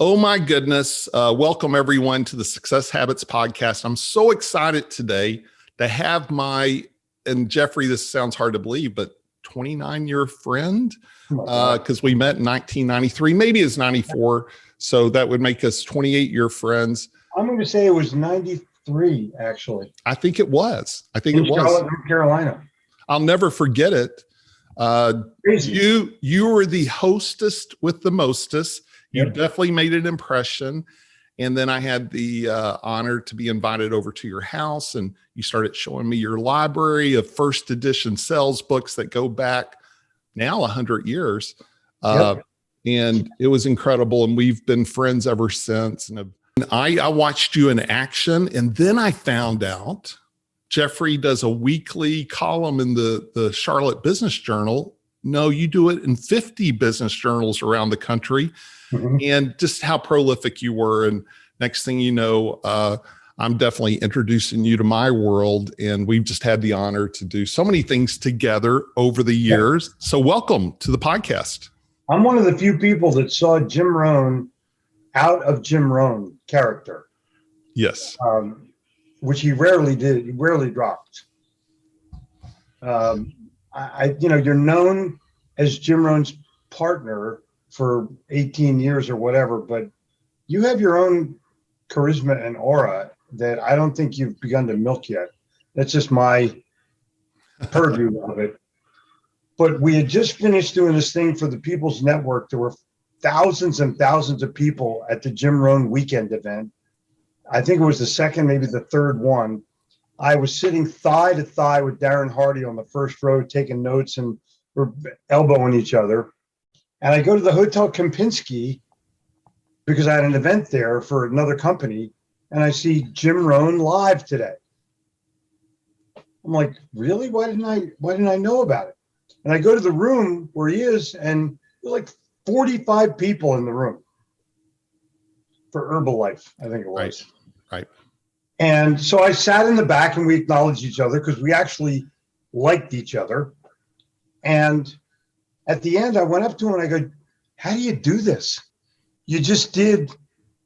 Oh my goodness. Welcome everyone to the Success Habits podcast. I'm so excited today to have and Jeffrey, this sounds hard to believe, but 29-year friend, because we met in 1993, maybe it's 94. So that would make us 28-year friends. I'm going to say it was 93, actually. I think it was. In Charlotte, North Carolina. I'll never forget it. Crazy. You were the hostess with the mostest. You Yep. definitely made an impression. And then I had the honor to be invited over to your house, and you started showing me your library of first edition sales books that go back now 100 years. Yep. And it was incredible. And we've been friends ever since. And I watched you in action. And then I found out Jeffrey does a weekly column in the Charlotte Business Journal. No, you do it in 50 business journals around the country. Mm-hmm. And just how prolific you were. And next thing you know, I'm definitely introducing you to my world. And we've just had the honor to do so many things together over the years. Yeah. So welcome to the podcast. I'm one of the few people that saw Jim Rohn out of Jim Rohn character. Yes. Which he rarely did. He rarely dropped. You're known as Jim Rohn's partner for 18 years or whatever, but you have your own charisma and aura that I don't think you've begun to milk yet. That's just my purview of it. But we had just finished doing this thing for the People's Network. There were thousands and thousands of people at the Jim Rohn weekend event. I think it was the second, maybe the third one. I was sitting thigh to thigh with Darren Hardy on the first row, taking notes, and we're elbowing each other. And I go to the Hotel Kempinski because I had an event there for another company, and I see Jim Rohn live today. I'm like, really? Why didn't I know about it? And I go to the room where he is, and there are like 45 people in the room for Herbalife, I think it was. Right. And so I sat in the back, and we acknowledged each other because we actually liked each other. And at the end, I went up to him and I go, how do you do this? You just did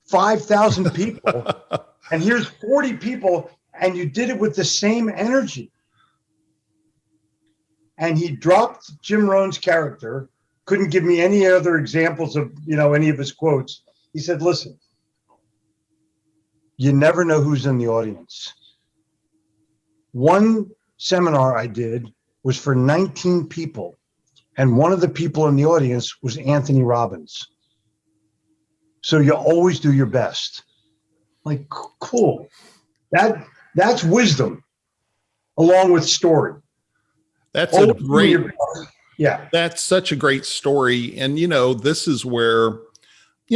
5,000 people and here's 40 people and you did it with the same energy. And he dropped Jim Rohn's character, couldn't give me any other examples of, any of his quotes. He said, listen, you never know who's in the audience. One seminar I did was for 19 people. And one of the people in the audience was Anthony Robbins. So you always do your best. Like, cool. That's wisdom, along with story. That's That's such a great story. And, this is where,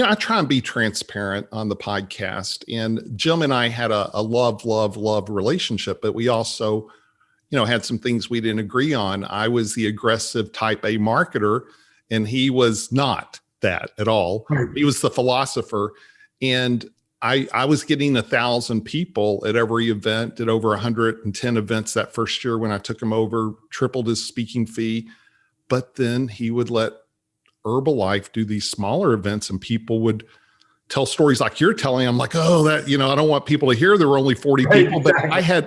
I try and be transparent on the podcast. And Jim and I had a love relationship, but we also had some things we didn't agree on. I was the aggressive type A marketer, and he was not that at all. He was the philosopher. And I was getting 1,000 people at every event, did over 110 events that first year when I took him over, tripled his speaking fee. But then he would let Herbalife do these smaller events, and people would tell stories like you're telling. I'm like, oh, that, I don't want people to hear there were only 40 people, but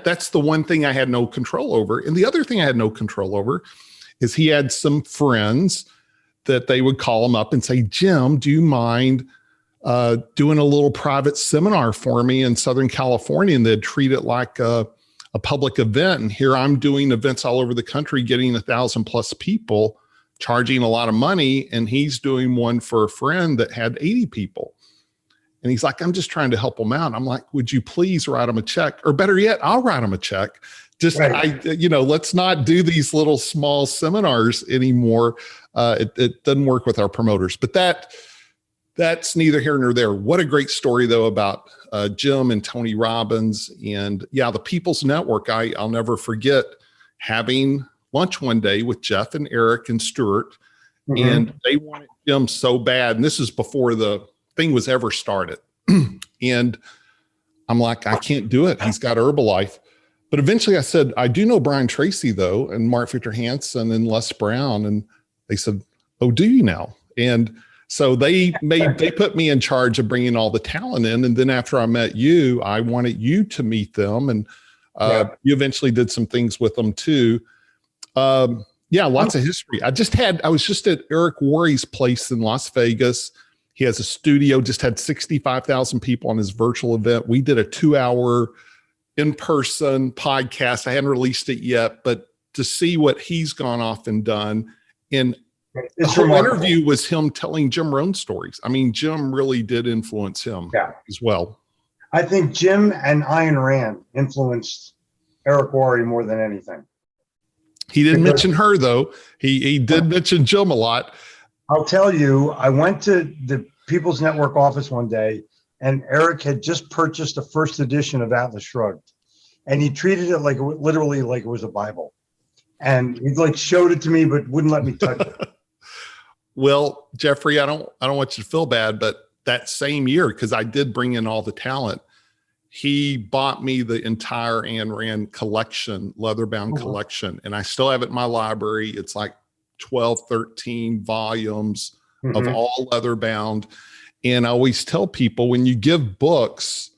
that's the one thing I had no control over. And the other thing I had no control over is he had some friends that they would call him up and say, Jim, do you mind doing a little private seminar for me in Southern California? And they'd treat it like a public event. And here I'm doing events all over the country, getting 1,000 plus people, charging a lot of money. And he's doing one for a friend that had 80 people. And he's like, I'm just trying to help him out. I'm like, would you please write him a check? Or better yet, I'll write him a check. Just, right. Let's not do these little small seminars anymore. It doesn't work with our promoters, but that's neither here nor there. What a great story though about Jim and Tony Robbins. And yeah, the People's Network. I'll never forget having lunch one day with Jeff and Eric and Stuart, and they wanted Jim so bad. And this is before the thing was ever started. And I'm like, I can't do it. He's got Herbalife. But eventually I said, I do know Brian Tracy though, and Mark Victor Hansen and Les Brown. And they said, oh, do you now? And So they put me in charge of bringing all the talent in. And then after I met you, I wanted you to meet them. And you eventually did some things with them too. Lots of history. I was just at Eric Worre's place in Las Vegas. He has a studio, just had 65,000 people on his virtual event. We did a 2-hour in-person podcast. I hadn't released it yet, but to see what he's gone off and done. And the whole interview was him telling Jim Rohn stories. I mean, Jim really did influence him as well. I think Jim and Ayn Rand influenced Eric Worre more than anything. He didn't mention her, though. He did mention Jim a lot. I'll tell you, I went to the People's Network office one day, and Eric had just purchased the first edition of Atlas Shrugged. And he treated it literally like it was a Bible. And he showed it to me, but wouldn't let me touch it. Well, Jeffrey, I don't want you to feel bad, but that same year, because I did bring in all the talent, he bought me the entire Ayn Rand collection, leather-bound collection. And I still have it in my library. It's like 12, 13 volumes of all leather-bound. And I always tell people, when you give books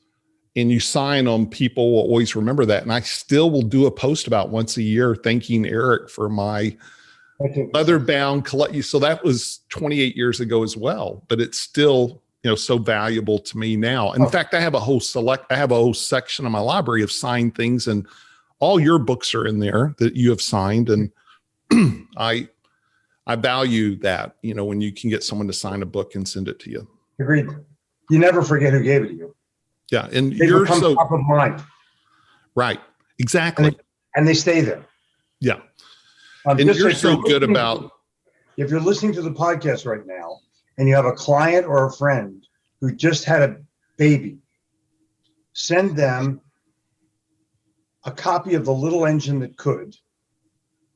and you sign them, people will always remember that. And I still will do a post about once a year thanking Eric for my leather-bound collection. So that was 28 years ago as well, but it's still, so valuable to me now. In fact, I have a whole section of my library of signed things, and all your books are in there that you have signed. And I value that, when you can get someone to sign a book and send it to you. Agreed. You never forget who gave it to you. Yeah. And you're so top of mind. Right. Exactly. And they stay there. Yeah. And you're so good about. If you're listening to the podcast right now and you have a client or a friend who just had a baby, send them a copy of The Little Engine That Could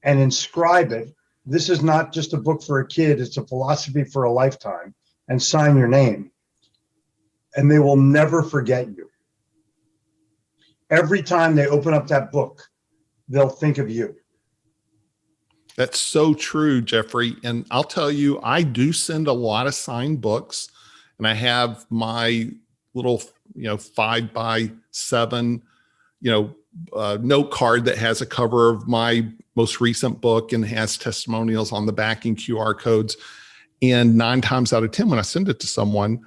and inscribe it. This is not just a book for a kid, it's a philosophy for a lifetime, and sign your name. And they will never forget you. Every time they open up that book, they'll think of you. That's so true, Jeffrey. And I'll tell you, I do send a lot of signed books, and I have my little, 5x7, note card that has a cover of my most recent book and has testimonials on the back and QR codes. And 9 times out of 10, when I send it to someone,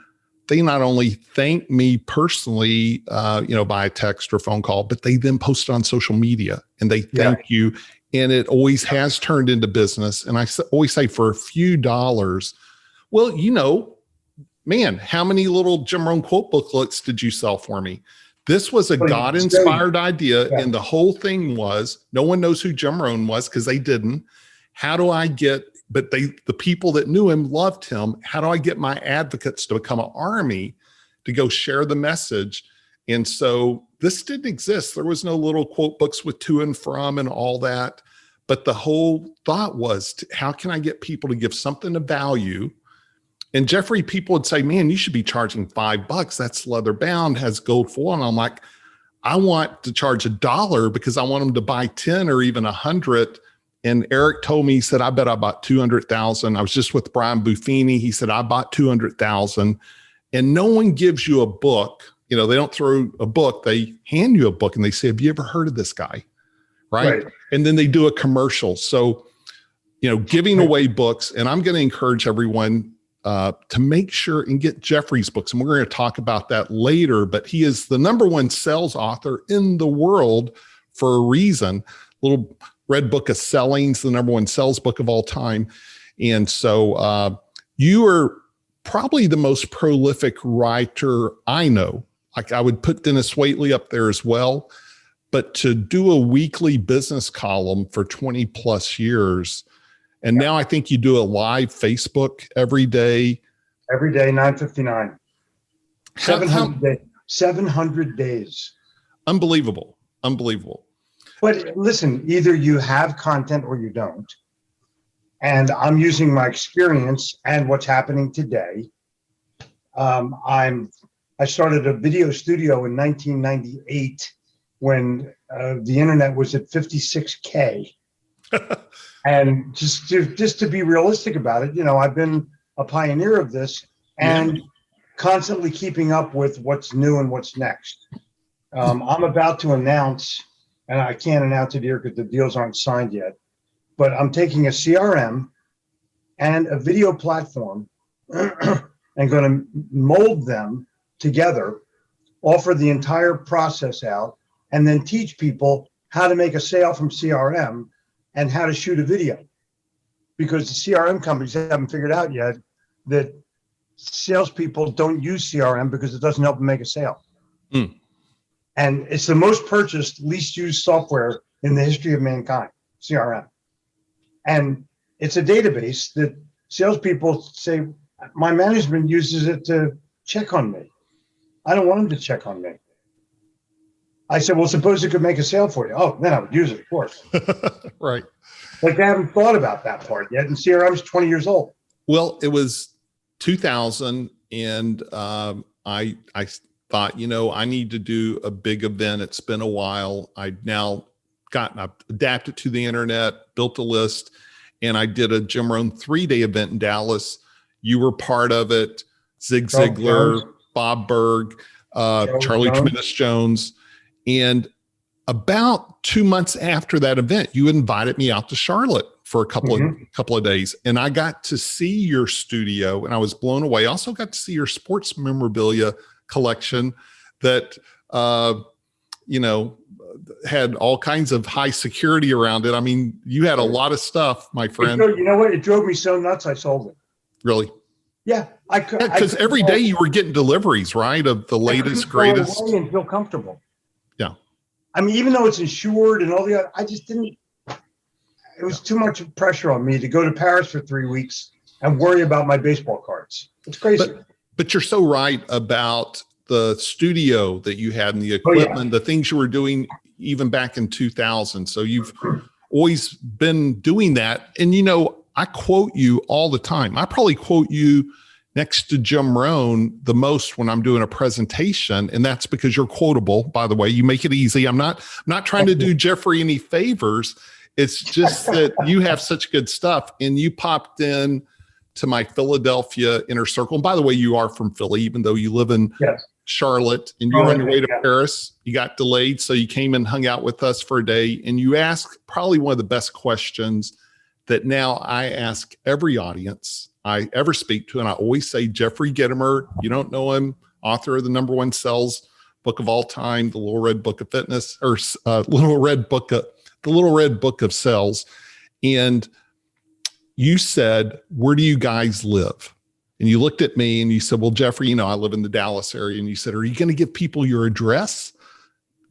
they not only thank me personally, by text or phone call, but they then post it on social media and they thank you. And it always has turned into business. And I always say, for a few dollars, well, man, how many little Jim Rohn quote booklets did you sell for me? This was a God-inspired idea. And the whole thing was, no one knows who Jim Rohn was because they didn't. How do I get, but the people that knew him loved him. How do I get my advocates to become an army to go share the message? And so this didn't exist. There was no little quote books with to and from and all that. But the whole thought was, how can I get people to give something of value? And Jeffrey, people would say, man, you should be charging $5. That's leather bound, has gold foil. And I'm like, I want to charge $1 because I want them to buy 10 or even 100. And Eric told me, he said, I bet I bought 200,000. I was just with Brian Buffini. He said, I bought 200,000. And no one gives you a book. They don't throw a book. They hand you a book and they say, have you ever heard of this guy? Right. And then they do a commercial. So, giving away books. And I'm going to encourage everyone to make sure and get Jeffrey's books. And we're going to talk about that later, but he is the #1 sales author in the world for a reason. Little red book of selling's the #1 sales book of all time. And so you are probably the most prolific writer I know. Like, I would put Dennis Waitley up there as well, but to do a weekly business column for 20 plus years. And now I think you do a live Facebook every day. Every day, 9:59. 700 days. Unbelievable. But listen, either you have content or you don't. And I'm using my experience and what's happening today. I started a video studio in 1998 when the internet was at 56K. And just to be realistic about it, I've been a pioneer of this and constantly keeping up with what's new and what's next. I'm about to announce, and I can't announce it here because the deals aren't signed yet, but I'm taking a CRM and a video platform and going to mold them together, offer the entire process out, and then teach people how to make a sale from CRM and how to shoot a video. Because the CRM companies haven't figured out yet that salespeople don't use CRM because it doesn't help them make a sale. And it's the most purchased, least used software in the history of mankind, CRM. And it's a database that salespeople say, my management uses it to check on me. I don't want them to check on me. I said, well, suppose it could make a sale for you. Oh, then I would use it, of course. Right. Like they haven't thought about that part yet. And CRM is 20 years old. Well, it was 2000 and I thought, I need to do a big event. It's been a while. I've adapted to the internet, built a list, and I did a Jim Rohn 3-day event in Dallas. You were part of it. Zig Ziglar, Bob Berg, Charlie Tremendous Jones. And about 2 months after that event, you invited me out to Charlotte for a couple of days. And I got to see your studio and I was blown away. I also got to see your sports memorabilia collection that, had all kinds of high security around it. I mean, you had a lot of stuff, my friend. You know what? It drove me so nuts. I sold it. Really? Yeah. I could. Because every day you were getting deliveries, right? Of the latest, greatest. And feel comfortable. Yeah. I mean, even though it's insured and all the other, I just didn't, it was too much pressure on me to go to Paris for 3 weeks and worry about my baseball cards. It's crazy. But you're so right about the studio that you had and the equipment, the things you were doing even back in 2000. So you've always been doing that. And, I quote you all the time. I probably quote you next to Jim Rohn the most when I'm doing a presentation. And that's because you're quotable, by the way. You make it easy. I'm not trying to do Jeffrey any favors. It's just that you have such good stuff. And you popped in to my Philadelphia inner circle. And by the way, you are from Philly, even though you live in Charlotte and you're on your way to Paris. You got delayed. So you came and hung out with us for a day. And you asked probably one of the best questions that now I ask every audience I ever speak to. And I always say, Jeffrey Gitomer, you don't know him, author of the #1 sales book of all time, The Little Red Book of Fitness, or The Little Red Book of Sales. And you said, where do you guys live? And you looked at me and you said, well, Jeffrey, I live in the Dallas area. And you said, are you going to give people your address?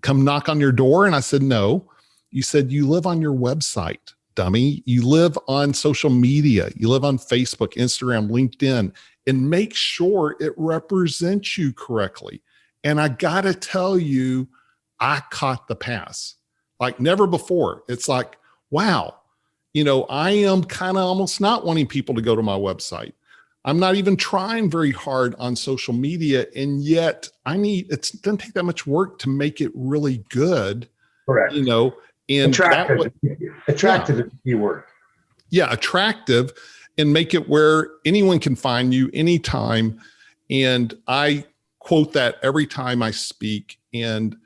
Come knock on your door? And I said, no. You said, you live on your website, dummy. You live on social media. You live on Facebook, Instagram, LinkedIn, and make sure it represents you correctly. And I got to tell you, I caught the pass like never before. It's like, wow, I am kind of almost not wanting people to go to my website. I'm not even trying very hard on social media. And yet it doesn't take that much work to make it really good. Correct. And attractive is the key word. Yeah, attractive, and make it where anyone can find you anytime. And I quote that every time I speak. And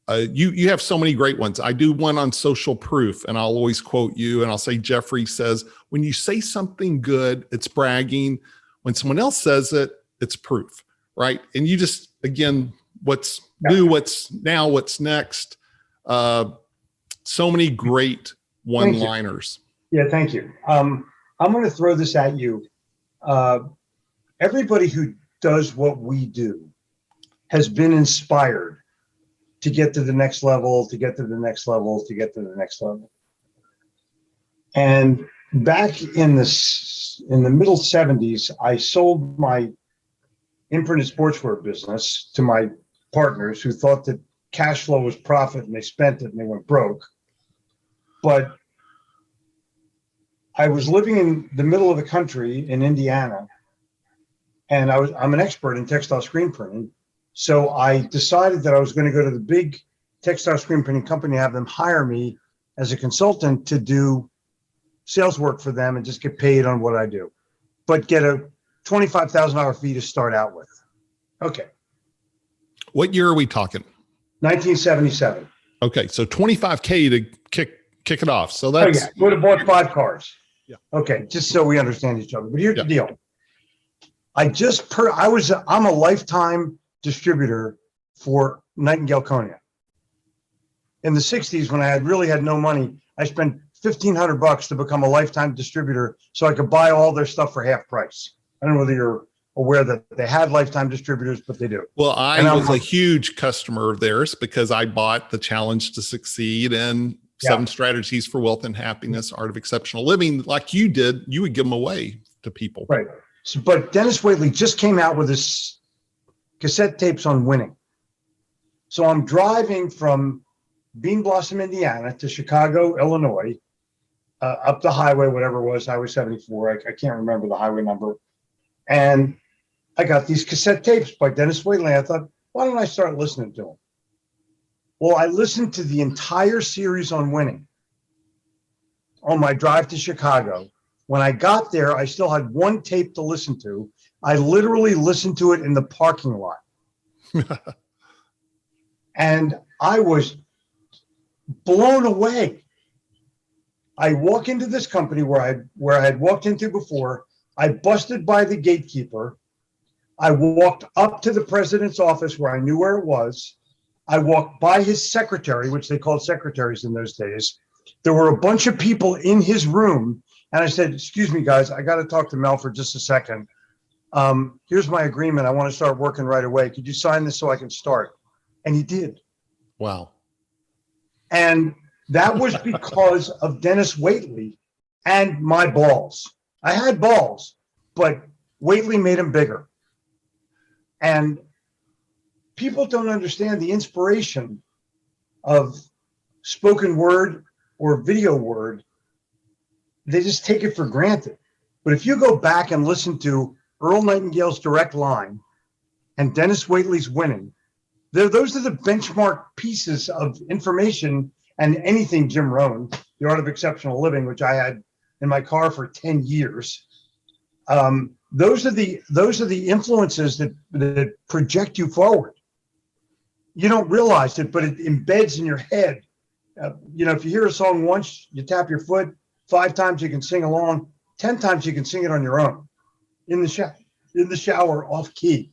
you have so many great ones. I do one on social proof, and I'll always quote you. And I'll say, Jeffrey says, when you say something good, it's bragging. When someone else says it, it's proof, right? And you just, again, what's new, what's now, what's next. So many great one-liners. Yeah, thank you. I'm going to throw this at you. Everybody who does what we do has been inspired to get to the next level, to get to the next level, to get to the next level. And back in the middle 70s, I sold my imprinted sportswear business to my partners who thought that cash flow was profit, and they spent it and they went broke. But I was living in the middle of the country in Indiana, and I'm an expert in textile screen printing. So I decided that I was going to go to the big textile screen printing company, have them hire me as a consultant to do sales work for them and just get paid on what I do, but get a $25,000 fee to start out with. Okay. What year are we talking? 1977. Okay, so 25K to kick it off. So that's would have bought 5 cars. Yeah. Okay, just so we understand each other. But here's the deal. I'm a lifetime distributor for Nightingale Cognac. In the 60s, when I really had no money, I spent $1,500 to become a lifetime distributor so I could buy all their stuff for half price. I don't know whether you're aware that they had lifetime distributors, but they do. Well, I was a huge customer of theirs because I bought the Challenge to Succeed and 7 Strategies for Wealth and Happiness, Art of Exceptional Living. Like you did, you would give them away to people. Right. So, but Dennis Waitley just came out with his cassette tapes on winning. So I'm driving from Bean Blossom, Indiana to Chicago, Illinois, up the highway, whatever it was, Highway 74. I can't remember the highway number. And I got these cassette tapes by Dennis Waitley. I thought, why don't I start listening to them? Well, I listened to the entire series on winning on my drive to Chicago. When I got there, I still had 1 tape to listen to. I literally listened to it in the parking lot. And I was blown away. I walk into this company where I had walked into before. I busted by the gatekeeper. I walked up to the president's office where I knew where it was. I walked by his secretary, which they called secretaries in those days. There were a bunch of people in his room. And I said, excuse me, guys, I got to talk to Mel for just a second. Here's my agreement. I want to start working right away. Could you sign this so I can start? And he did. Wow. And that was because of Dennis Waitley and my balls. I had balls, but Waitley made them bigger. And people don't understand the inspiration of spoken word or video word. They just take it for granted. But if you go back and listen to Earl Nightingale's Direct Line and Dennis Waitley's Winning, those are the benchmark pieces of information. And anything Jim Rohn, The Art of Exceptional Living, which I had in my car for 10 years. Those are the influences that project you forward. You don't realize it, but it embeds in your head. If you hear a song once, you tap your foot. 5 times you can sing along. 10 times you can sing it on your own, in the shower, off key.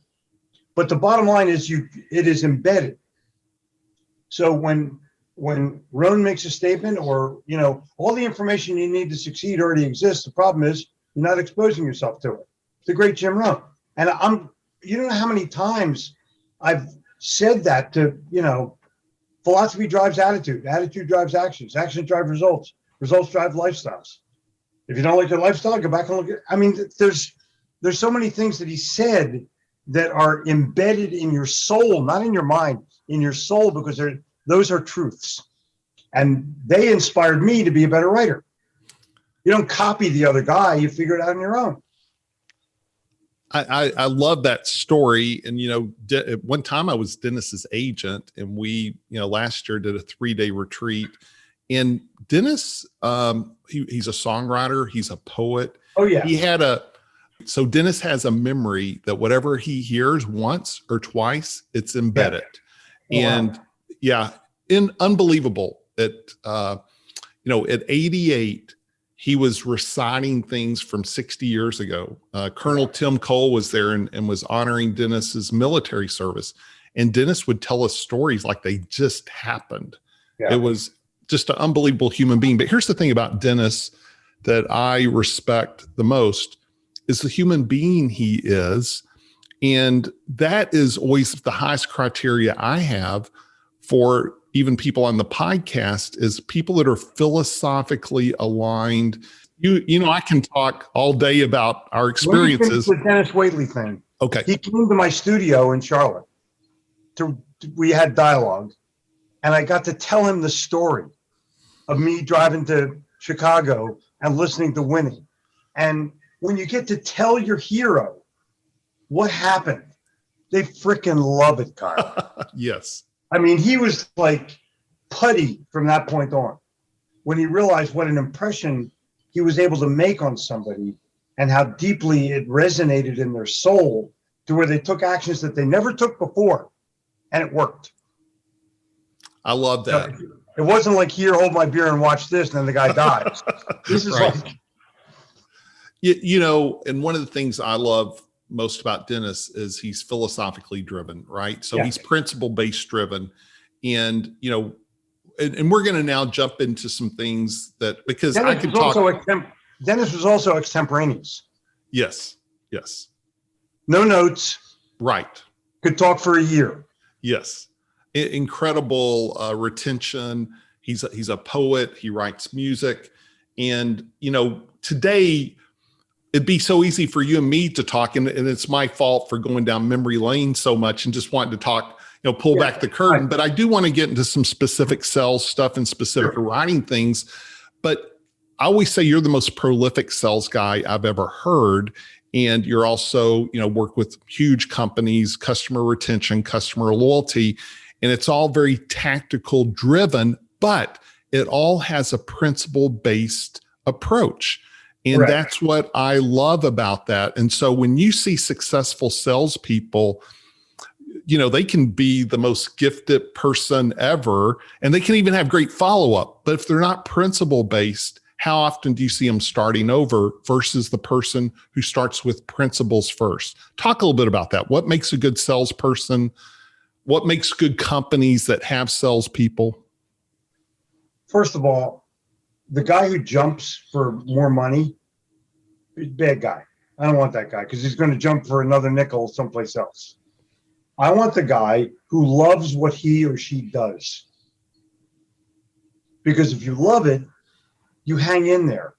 But the bottom line is it is embedded. So when Rohn makes a statement, or all the information you need to succeed already exists, the problem is you're not exposing yourself to it. The great Jim Rohn. And you don't know how many times I've said that to, philosophy drives attitude drives actions drive results drive lifestyles. If you don't like your lifestyle, go back and look at, there's so many things that he said that are embedded in your soul, not in your mind, in your soul, because those are truths. And they inspired me to be a better writer. You don't copy the other guy, you figure it out on your own. I love that story. And, one time I was Dennis's agent, and we, last year did a 3-day retreat. And Dennis, he's a songwriter. He's a poet. Oh, yeah. So Dennis has a memory that whatever he hears once or twice, it's embedded. Yeah. And unbelievable. At 88, he was reciting things from 60 years ago. Colonel Tim Cole was there and was honoring Dennis's military service. And Dennis would tell us stories like they just happened. Yeah. It was just an unbelievable human being. But here's the thing about Dennis that I respect the most is the human being he is. And that is always the highest criteria I have for even people on the podcast, is people that are philosophically aligned. I can talk all day about our experiences. The Dennis Waitley thing. Okay. He came to my studio in Charlotte. We had dialogue, and I got to tell him the story of me driving to Chicago and listening to Winning. And when you get to tell your hero what happened, they freaking love it, Kyle. Yes. I mean, he was like putty from that point on. When he realized what an impression he was able to make on somebody and how deeply it resonated in their soul to where they took actions that they never took before, and it worked. I love that. So it wasn't like, here, hold my beer and watch this, and then the guy dies. This is right. like, you know, and one of the things I love most about Dennis is he's philosophically driven, right? So he's principle-based driven. And, you know, and we're going to now jump into some things that, because Dennis I can talk. Dennis was also extemporaneous. Yes. Yes. No notes. Right. Could talk for a year. Yes. Incredible retention. He's a poet. He writes music. And, you know, today it'd be so easy for you and me to talk, and it's my fault for going down memory lane so much and just wanting to talk, you know, pull back the curtain. But I do want to get into some specific sales stuff and specific writing things. But I always say you're the most prolific sales guy I've ever heard. And you're also, you know, work with huge companies, customer retention, customer loyalty, and it's all very tactical driven, but it all has a principle-based approach. And that's what I love about that. And so when you see successful salespeople, you know, they can be the most gifted person ever, and they can even have great follow-up. But if they're not principle-based, how often do you see them starting over versus the person who starts with principles first? Talk a little bit about that. What makes a good salesperson? What makes good companies that have salespeople? First of all, the guy who jumps for more money is a bad guy. I don't want that guy, because he's going to jump for another nickel someplace else. I want the guy who loves what he or she does. Because if you love it, you hang in there.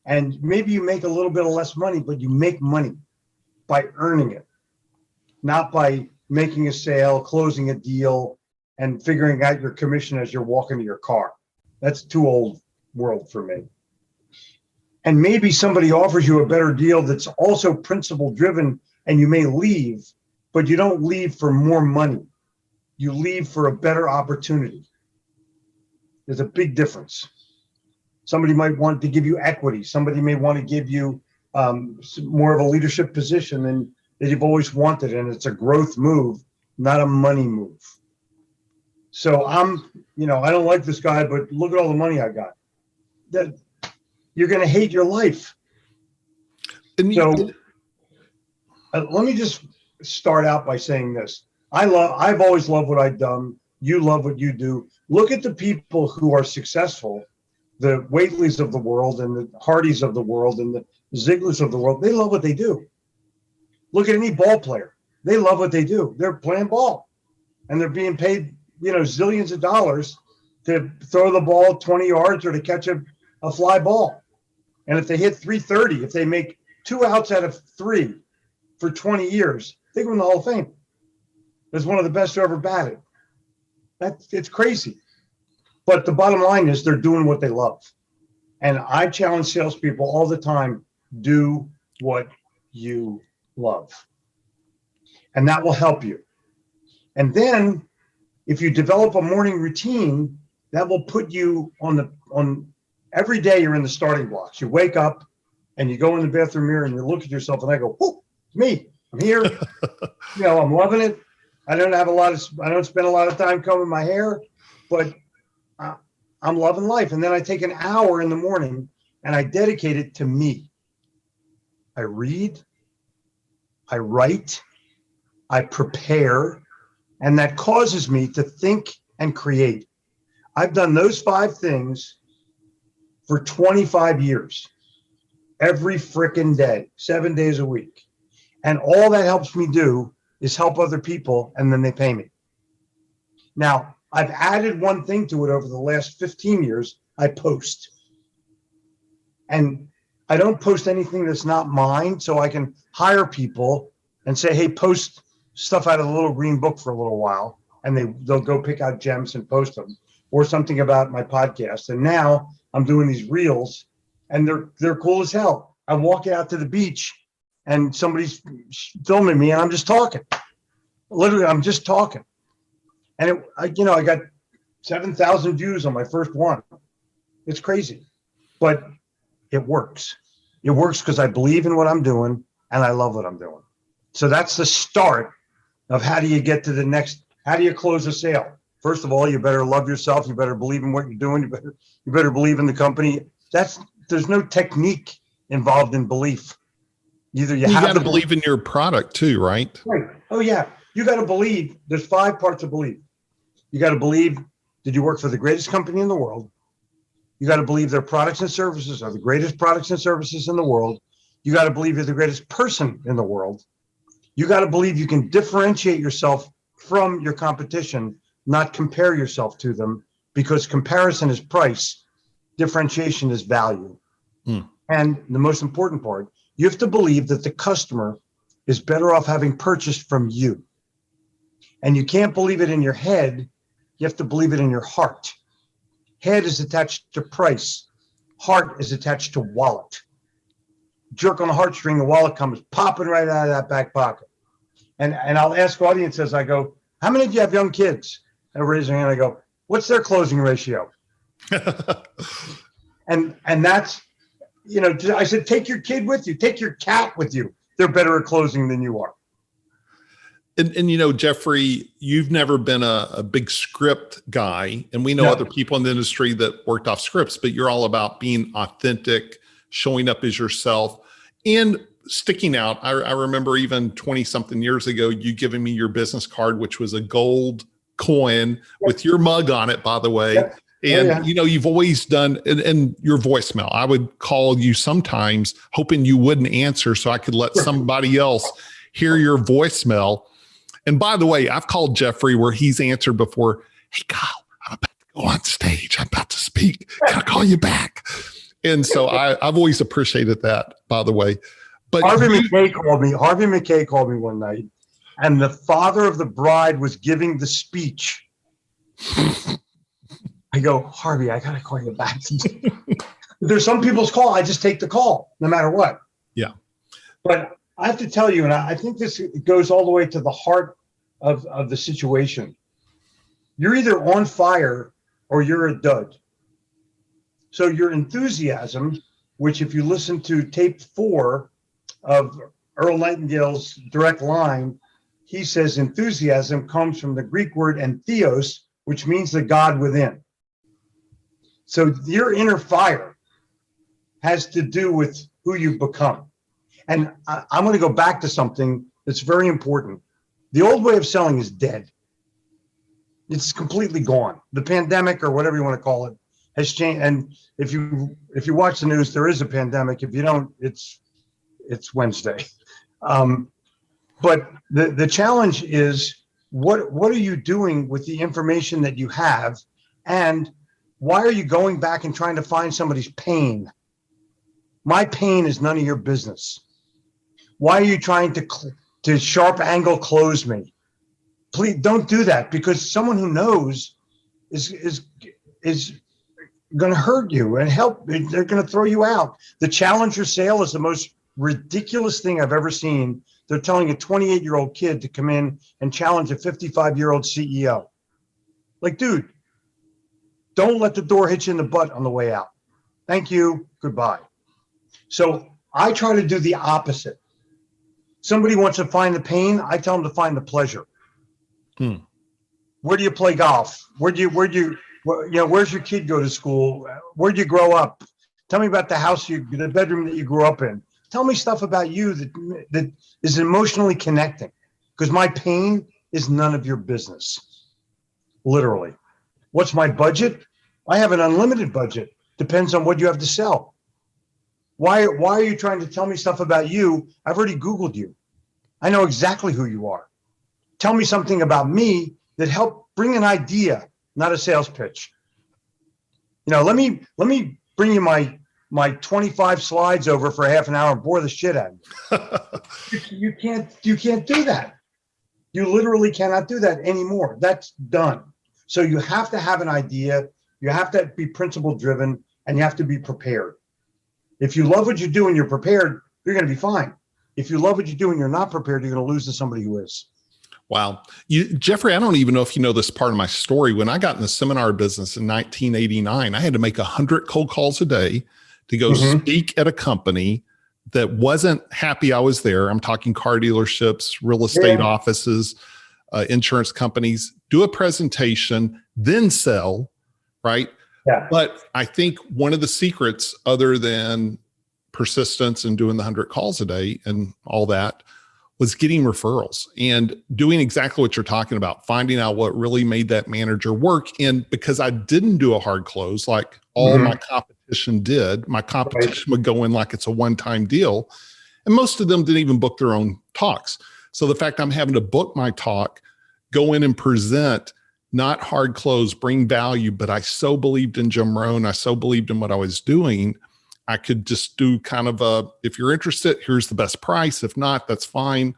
And maybe you make a little bit of less money, but you make money by earning it, not by making a sale, closing a deal, and figuring out your commission as you're walking to your car. That's too old world for me. And maybe somebody offers you a better deal that's also principle driven, and you may leave, but you don't leave for more money. You leave for a better opportunity. There's a big difference. Somebody might want to give you equity. Somebody may want to give you more of a leadership position than that you've always wanted. And it's a growth move, not a money move. So you know, I don't like this guy, but look at all the money I got. That you're going to hate your life. And so let me just start out by saying this. I've always loved what I've done. You love what you do. Look at the people who are successful, the Waitleys of the world and the Hardys of the world and the Ziglers of the world. They love what they do. Look at any ball player. They love what they do. They're playing ball, and they're being paid, you know, zillions of dollars to throw the ball 20 yards or to catch a fly ball. And if they hit 330, if they make 2 outs out of 3 for 20 years, they go in the Hall of Fame. That's one of the best who ever batted. It's crazy. But the bottom line is they're doing what they love. And I challenge salespeople all the time, do what you love. And that will help you. And then if you develop a morning routine, that will put you on every day you're in the starting blocks. You wake up and you go in the bathroom mirror and you look at yourself and I go, oh, it's me. I'm here. You know, I'm loving it. I don't spend a lot of time combing my hair, but I'm loving life. And then I take an hour in the morning and I dedicate it to me. I read, I write, I prepare, and that causes me to think and create. I've done those 5 things for 25 years, every frickin' day, 7 days a week. And all that helps me do is help other people, and then they pay me. Now, I've added one thing to it over the last 15 years. I post. And I don't post anything that's not mine, so I can hire people and say, hey, post stuff out of the little green book for a little while, and they'll go pick out gems and post them, or something about my podcast. And now I'm doing these reels, and they're cool as hell. I'm walking out to the beach, and somebody's filming me, and I'm just talking. Literally, I'm just talking. And I got 7,000 views on my first one. It's crazy, but it works. It works because I believe in what I'm doing and I love what I'm doing. So that's the start of how do you get to the next, how do you close a sale? First of all, you better love yourself. You better believe in what you're doing. You better believe in the company. There's no technique involved in belief. Either you got to believe in your product too, right? Right. Oh yeah. You got to believe. There's 5 parts of belief. You got to believe that you work for the greatest company in the world. You got to believe their products and services are the greatest products and services in the world. You got to believe you're the greatest person in the world. You got to believe you can differentiate yourself from your competition, not compare yourself to them, because comparison is price, differentiation is value. And the most important part, you have to believe that the customer is better off having purchased from you. And you can't believe it in your head. You have to believe it in your heart. Head is attached to price. Heart is attached to wallet. Jerk on the heartstring, the wallet comes popping right out of that back pocket. And I'll ask audiences, I go, how many of you have young kids? And raise their hand, I go, what's their closing ratio? and that's, you know, I said, take your kid with you, take your cat with you. They're better at closing than you are. And you know, Jeffrey, you've never been a big script guy, and we know other people in the industry that worked off scripts, but you're all about being authentic, showing up as yourself, and sticking out. I remember even 20 something years ago, you giving me your business card, which was a gold coin with your mug on it, by the way. And, you know, you've always done, and your voicemail, I would call you sometimes hoping you wouldn't answer so I could let somebody else hear your voicemail. And by the way, I've called Jeffrey where he's answered before. Hey, Kyle, I'm about to go on stage. I'm about to speak. Can I call you back? And so I've always appreciated that, by the way. But Harvey McKay called me one night, and the father of the bride was giving the speech. I go, Harvey, I got to call you back. There's some people's call. I just take the call no matter what. Yeah. But I have to tell you, and I think this goes all the way to the heart of the situation. You're either on fire or you're a dud. So your enthusiasm, which if you listen to tape 4 of Earl Nightingale's Direct Line, he says enthusiasm comes from the Greek word entheos, which means the God within. So your inner fire has to do with who you've become. And I'm going to go back to something that's very important. The old way of selling is dead. It's completely gone. The pandemic, or whatever you want to call it, has changed. And if you watch the news, there is a pandemic. If you don't, it's Wednesday. But the challenge is, what are you doing with the information that you have, and why are you going back and trying to find somebody's pain? My pain is none of your business. Why are you trying to sharp angle close me? Please don't do that, because someone who knows is going to hurt you and help. They're going to throw you out. The challenger sale is the most ridiculous thing I've ever seen. They're telling a 28-year-old kid to come in and challenge a 55-year-old CEO. Like, dude, don't let the door hit you in the butt on the way out. Thank you. Goodbye. So I try to do the opposite. Somebody wants to find the pain, I tell them to find the pleasure. Where do you play golf? Where's your kid go to school? Where'd you grow up? Tell me about the house, the bedroom that you grew up in. Tell me stuff about you that is emotionally connecting, because my pain is none of your business. Literally. What's my budget? I have an unlimited budget. Depends on what you have to sell. Why are you trying to tell me stuff about you? I've already Googled you. I know exactly who you are. Tell me something about me that helped bring an idea, not a sales pitch. You know, let me bring you my 25 slides over for half an hour and bore the shit out of you. You can't do that. You literally cannot do that anymore. That's done. So you have to have an idea, you have to be principle driven, and you have to be prepared. If you love what you do and you're prepared, you're going to be fine. If you love what you do and you're not prepared, you're going to lose to somebody who is. Wow. Jeffrey, I don't even know if you know this part of my story. When I got in the seminar business in 1989, I had to make 100 cold calls a day to go speak at a company that wasn't happy I was there. I'm talking car dealerships, real estate offices, insurance companies, do a presentation, then sell, right? Yeah. But I think one of the secrets, other than persistence and doing the 100 calls a day and all that, was getting referrals and doing exactly what you're talking about, finding out what really made that manager work. And because I didn't do a hard close like all my competition did, my competition would go in like it's a one-time deal. And most of them didn't even book their own talks. So the fact I'm having to book my talk, go in and present, not hard close, bring value, but I so believed in Jim Rohn, I so believed in what I was doing, I could just do kind of a, if you're interested, here's the best price. If not, that's fine.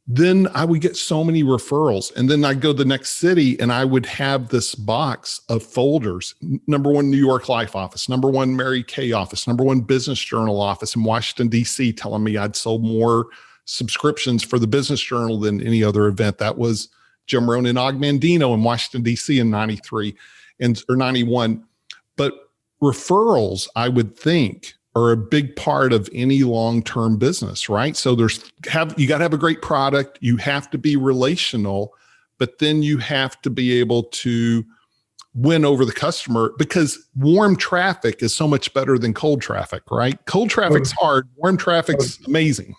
Then I would get so many referrals. And then I'd go to the next city and I would have this box of folders. Number one, New York Life office, number one, Mary Kay office, number one, Business Journal office in Washington, DC, telling me I'd sold more subscriptions for the Business Journal than any other event. That was Jim Rohn in Ogmandino in Washington, DC in 93 or 91. But referrals, I would think, are a big part of any long-term business, right? So you got to have a great product. You have to be relational, but then you have to be able to win over the customer, because warm traffic is so much better than cold traffic, right? Cold traffic's hard. Warm traffic's amazing.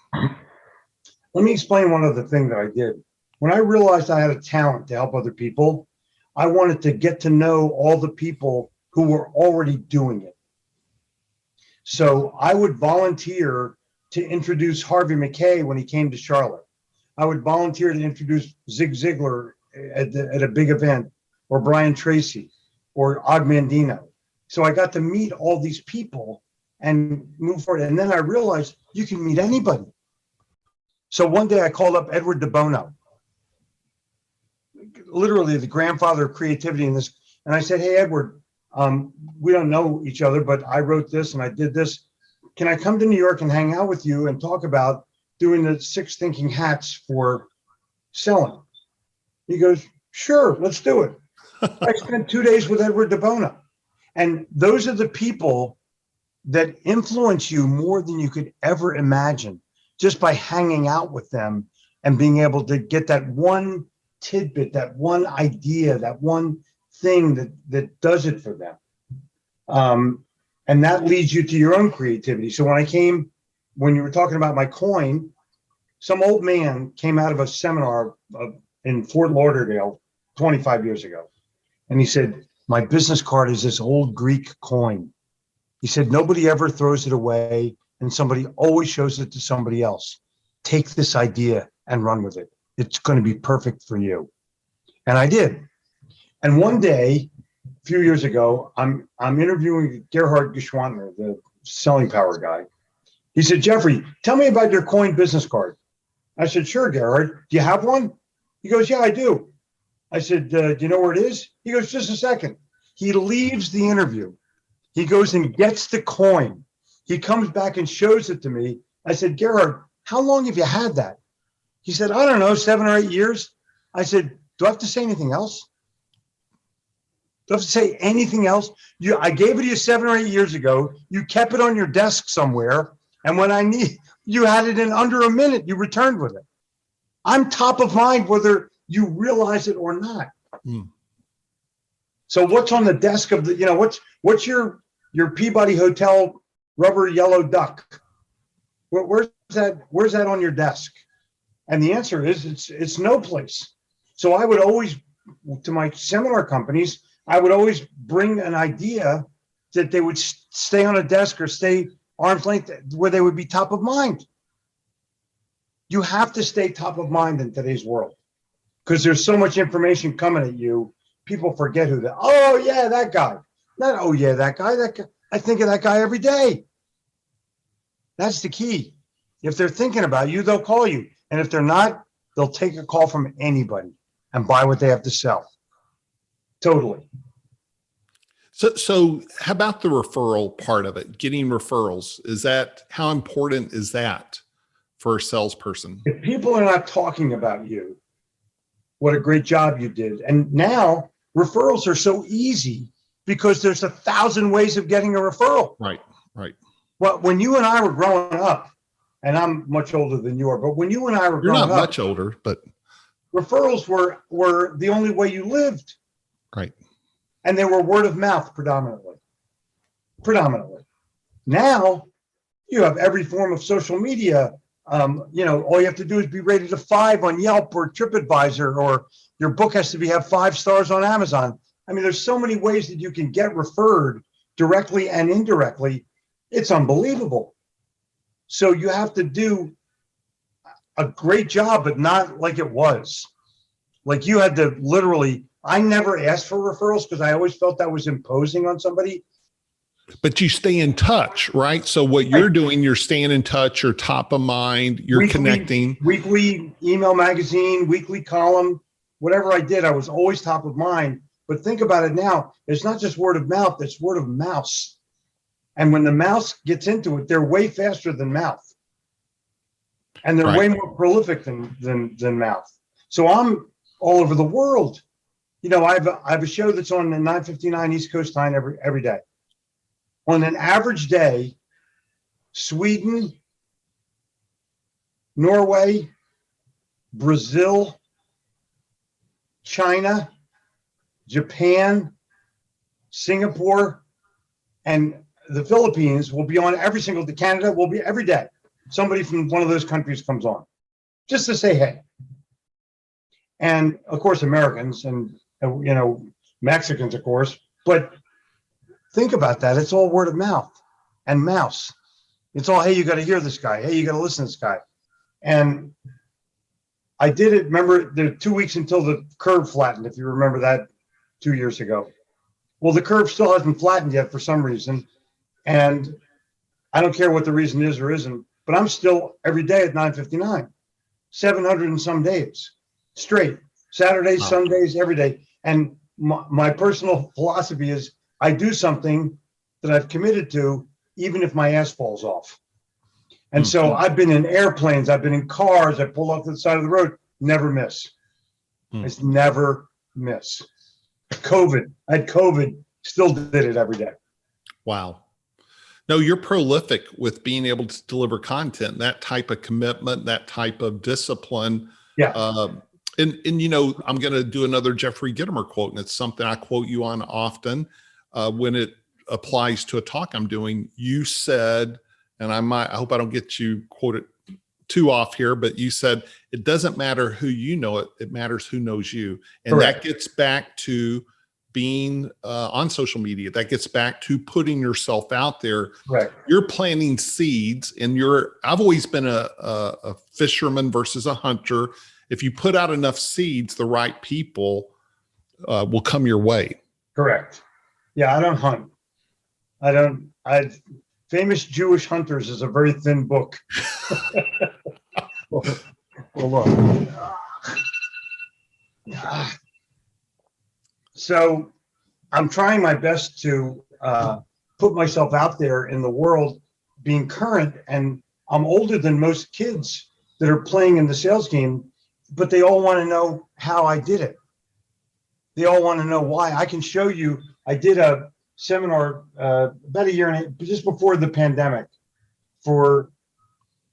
Let me explain one other thing that I did. When I realized I had a talent to help other people, I wanted to get to know all the people who were already doing it. So I would volunteer to introduce Harvey McKay when he came to Charlotte. I would volunteer to introduce Zig Ziglar at a big event, or Brian Tracy, or Ogmandino. So I got to meet all these people and move forward. And then I realized you can meet anybody. So one day I called up Edward de Bono, literally the grandfather of creativity in this. And I said, hey, Edward, we don't know each other, but I wrote this and I did this. Can I come to New York and hang out with you and talk about doing the 6 thinking hats for selling? He goes, sure, let's do it. I spent 2 days with Edward de Bono. And those are the people that influence you more than you could ever imagine, just by hanging out with them and being able to get that one tidbit, that one idea, that one thing that does it for them. And that leads you to your own creativity. So when you were talking about my coin, some old man came out of a seminar in Fort Lauderdale 25 years ago. And he said, my business card is this old Greek coin. He said, nobody ever throws it away, and somebody always shows it to somebody else. Take this idea and run with it. It's going to be perfect for you. And I did. And one day, a few years ago, I'm interviewing Gerhard Geschwantner, the selling power guy. He said, Jeffrey, tell me about your coin business card. I said, sure, Gerhard. Do you have one? He goes, yeah, I do. I said, do you know where it is? He goes, just a second. He leaves the interview. He goes and gets the coin. He comes back and shows it to me. I said, Gerhard, how long have you had that? He said, I don't know, 7 or 8 years. I said, do I have to say anything else? Do I have to say anything else? I gave it to you 7 or 8 years ago. You kept it on your desk somewhere. And when you had it in under a minute, you returned with it. I'm top of mind whether you realize it or not. So what's on the desk of what's your Peabody Hotel rubber yellow duck? Where's that on your desk? And the answer is it's no place. So I would always, to my seminar companies, I would always bring an idea that they would stay on a desk or stay arm's length where they would be top of mind. You have to stay top of mind in today's world because there's so much information coming at you. People forget oh yeah, that guy. Not, oh yeah, that guy. I think of that guy every day. That's the key. If they're thinking about you, they'll call you. And if they're not, they'll take a call from anybody and buy what they have to sell. Totally. So how about the referral part of it? Getting referrals, how important is that for a salesperson? If people are not talking about you, what a great job you did. And now referrals are so easy because there's 1,000 ways of getting a referral. Right. Well, when you and I were growing up, and I'm much older than you are, but when you and I were You're growing not up, much older, but referrals were the only way you lived. right. And they were word of mouth predominantly. Now you have every form of social media. All you have to do is be rated a 5 on Yelp or TripAdvisor, or your book has to have 5 stars on Amazon. I mean, there's so many ways that you can get referred directly and indirectly. It's unbelievable. So you have to do a great job, but not like it was. Like you had to literally, I never asked for referrals because I always felt that was imposing on somebody. But you stay in touch, right? So what you're doing, you're staying in touch, you're top of mind, you're connecting. Weekly email magazine, weekly column, whatever I did, I was always top of mind. But think about it now, it's not just word of mouth, it's word of mouse. And when the mouse gets into it, they're way faster than mouth. And they're way more prolific than mouth. So I'm all over the world. I have a show that's on the 9:59 East Coast time every day. On an average day, Sweden, Norway, Brazil, China, Japan, Singapore, and the Philippines will be on every single day. Canada will be every day. Somebody from one of those countries comes on just to say hey. And of course, Americans and, Mexicans, of course. But think about that. It's all word of mouth and mouse. It's all, hey, you got to hear this guy. Hey, you got to listen to this guy. And I did it. Remember, there 2 weeks until the curve flattened, if you remember that 2 years ago. Well, the curve still hasn't flattened yet for some reason. And I don't care what the reason is or isn't, but I'm still every day at 9:59, 700 and some days straight, Saturdays, Sundays, every day. And my personal philosophy is I do something that I've committed to, even if my ass falls off. And so I've been in airplanes, I've been in cars, I pull off to the side of the road, never miss. It's never miss. I had COVID, still did it every day. Wow. No, you're prolific with being able to deliver content, that type of commitment, that type of discipline. Yeah. And I'm going to do another Jeffrey Gitomer quote, and it's something I quote you on often when it applies to a talk I'm doing. You said, and I hope I don't get you quoted too off here, but you said, it doesn't matter who you know, it matters who knows you. And Correct. That gets back to being on social media. That gets back to putting yourself out there. Right. You're planting seeds, and I've always been a fisherman versus a hunter. If you put out enough seeds, the right people will come your way. Correct. Yeah, I don't hunt. Famous Jewish Hunters is a very thin book. Well, look. So I'm trying my best to put myself out there in the world, being current, and I'm older than most kids that are playing in the sales game, but they all want to know how I did it. They all want to know why. I can show you. I did a seminar about a year and just before the pandemic for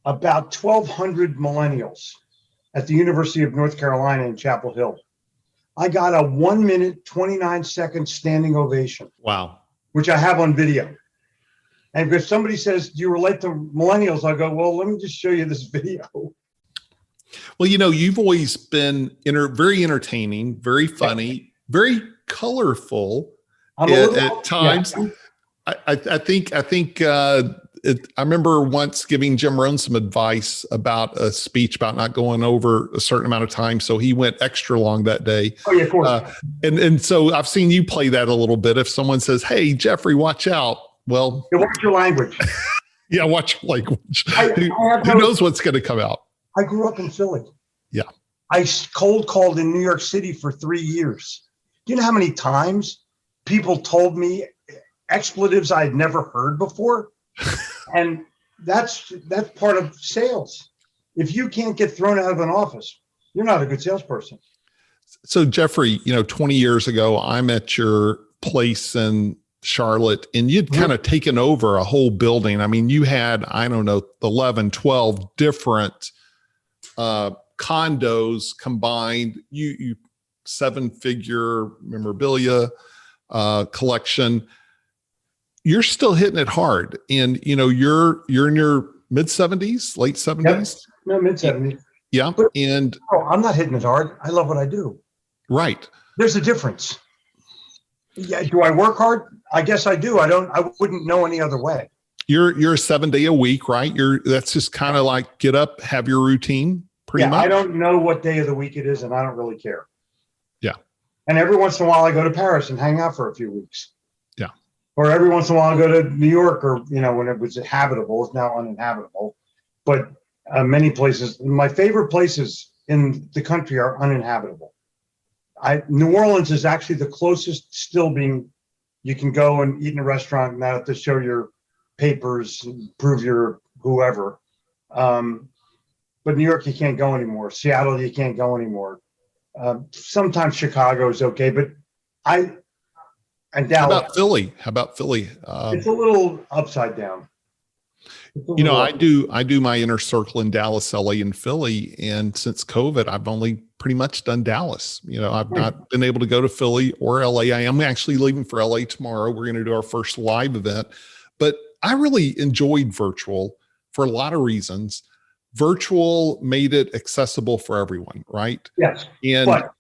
about 1,200 millennials at the University of North Carolina in Chapel Hill. I got a 1 minute, 29-second standing ovation. Wow. Which I have on video. And if somebody says, do you relate to millennials? I go, well, let me just show you this video. Well, you've always been very entertaining, very funny, very colorful at times. Yeah. I think I remember once giving Jim Rohn some advice about a speech about not going over a certain amount of time. So he went extra long that day. Oh, yeah, of course. And so I've seen you play that a little bit. If someone says, hey, Jeffrey, watch out. Well, watch your language. Yeah, watch your language. Who knows what's going to come out? I grew up in Philly. Yeah. I cold called in New York City for 3 years. Do you know how many times people told me expletives I had never heard before? And that's part of sales. If you can't get thrown out of an office, you're not a good salesperson. So Jeffrey, 20 years ago, I'm at your place in Charlotte, and you'd kind of taken over a whole building. I mean, you had, I don't know, 11, 12 different condos combined, you 7-figure memorabilia collection. You're still hitting it hard. And, you're in your mid 70s, late 70s. Yep. No, mid 70s. Yeah. But, and I'm not hitting it hard. I love what I do. Right. There's a difference. Yeah. Do I work hard? I guess I do. I wouldn't know any other way. You're a 7 day a week, right? That's just kind of like get up, have your routine pretty much. I don't know what day of the week it is, and I don't really care. Yeah. And every once in a while I go to Paris and hang out for a few weeks. Yeah. Or every once in a while I go to New York, or, when it was habitable, it's now uninhabitable. But many places, my favorite places in the country are uninhabitable. New Orleans is actually the closest still being, you can go and eat in a restaurant and not have to show your papers, prove your whoever. But New York, you can't go anymore. Seattle, you can't go anymore. Sometimes Chicago is okay, but and Dallas. How about Philly? It's a little upside down. I do my inner circle in Dallas, LA, and Philly. And since COVID, I've only pretty much done Dallas. I've not been able to go to Philly or LA. I am actually leaving for LA tomorrow. We're going to do our first live event, but I really enjoyed virtual for a lot of reasons. Virtual made it accessible for everyone, right? Yes. But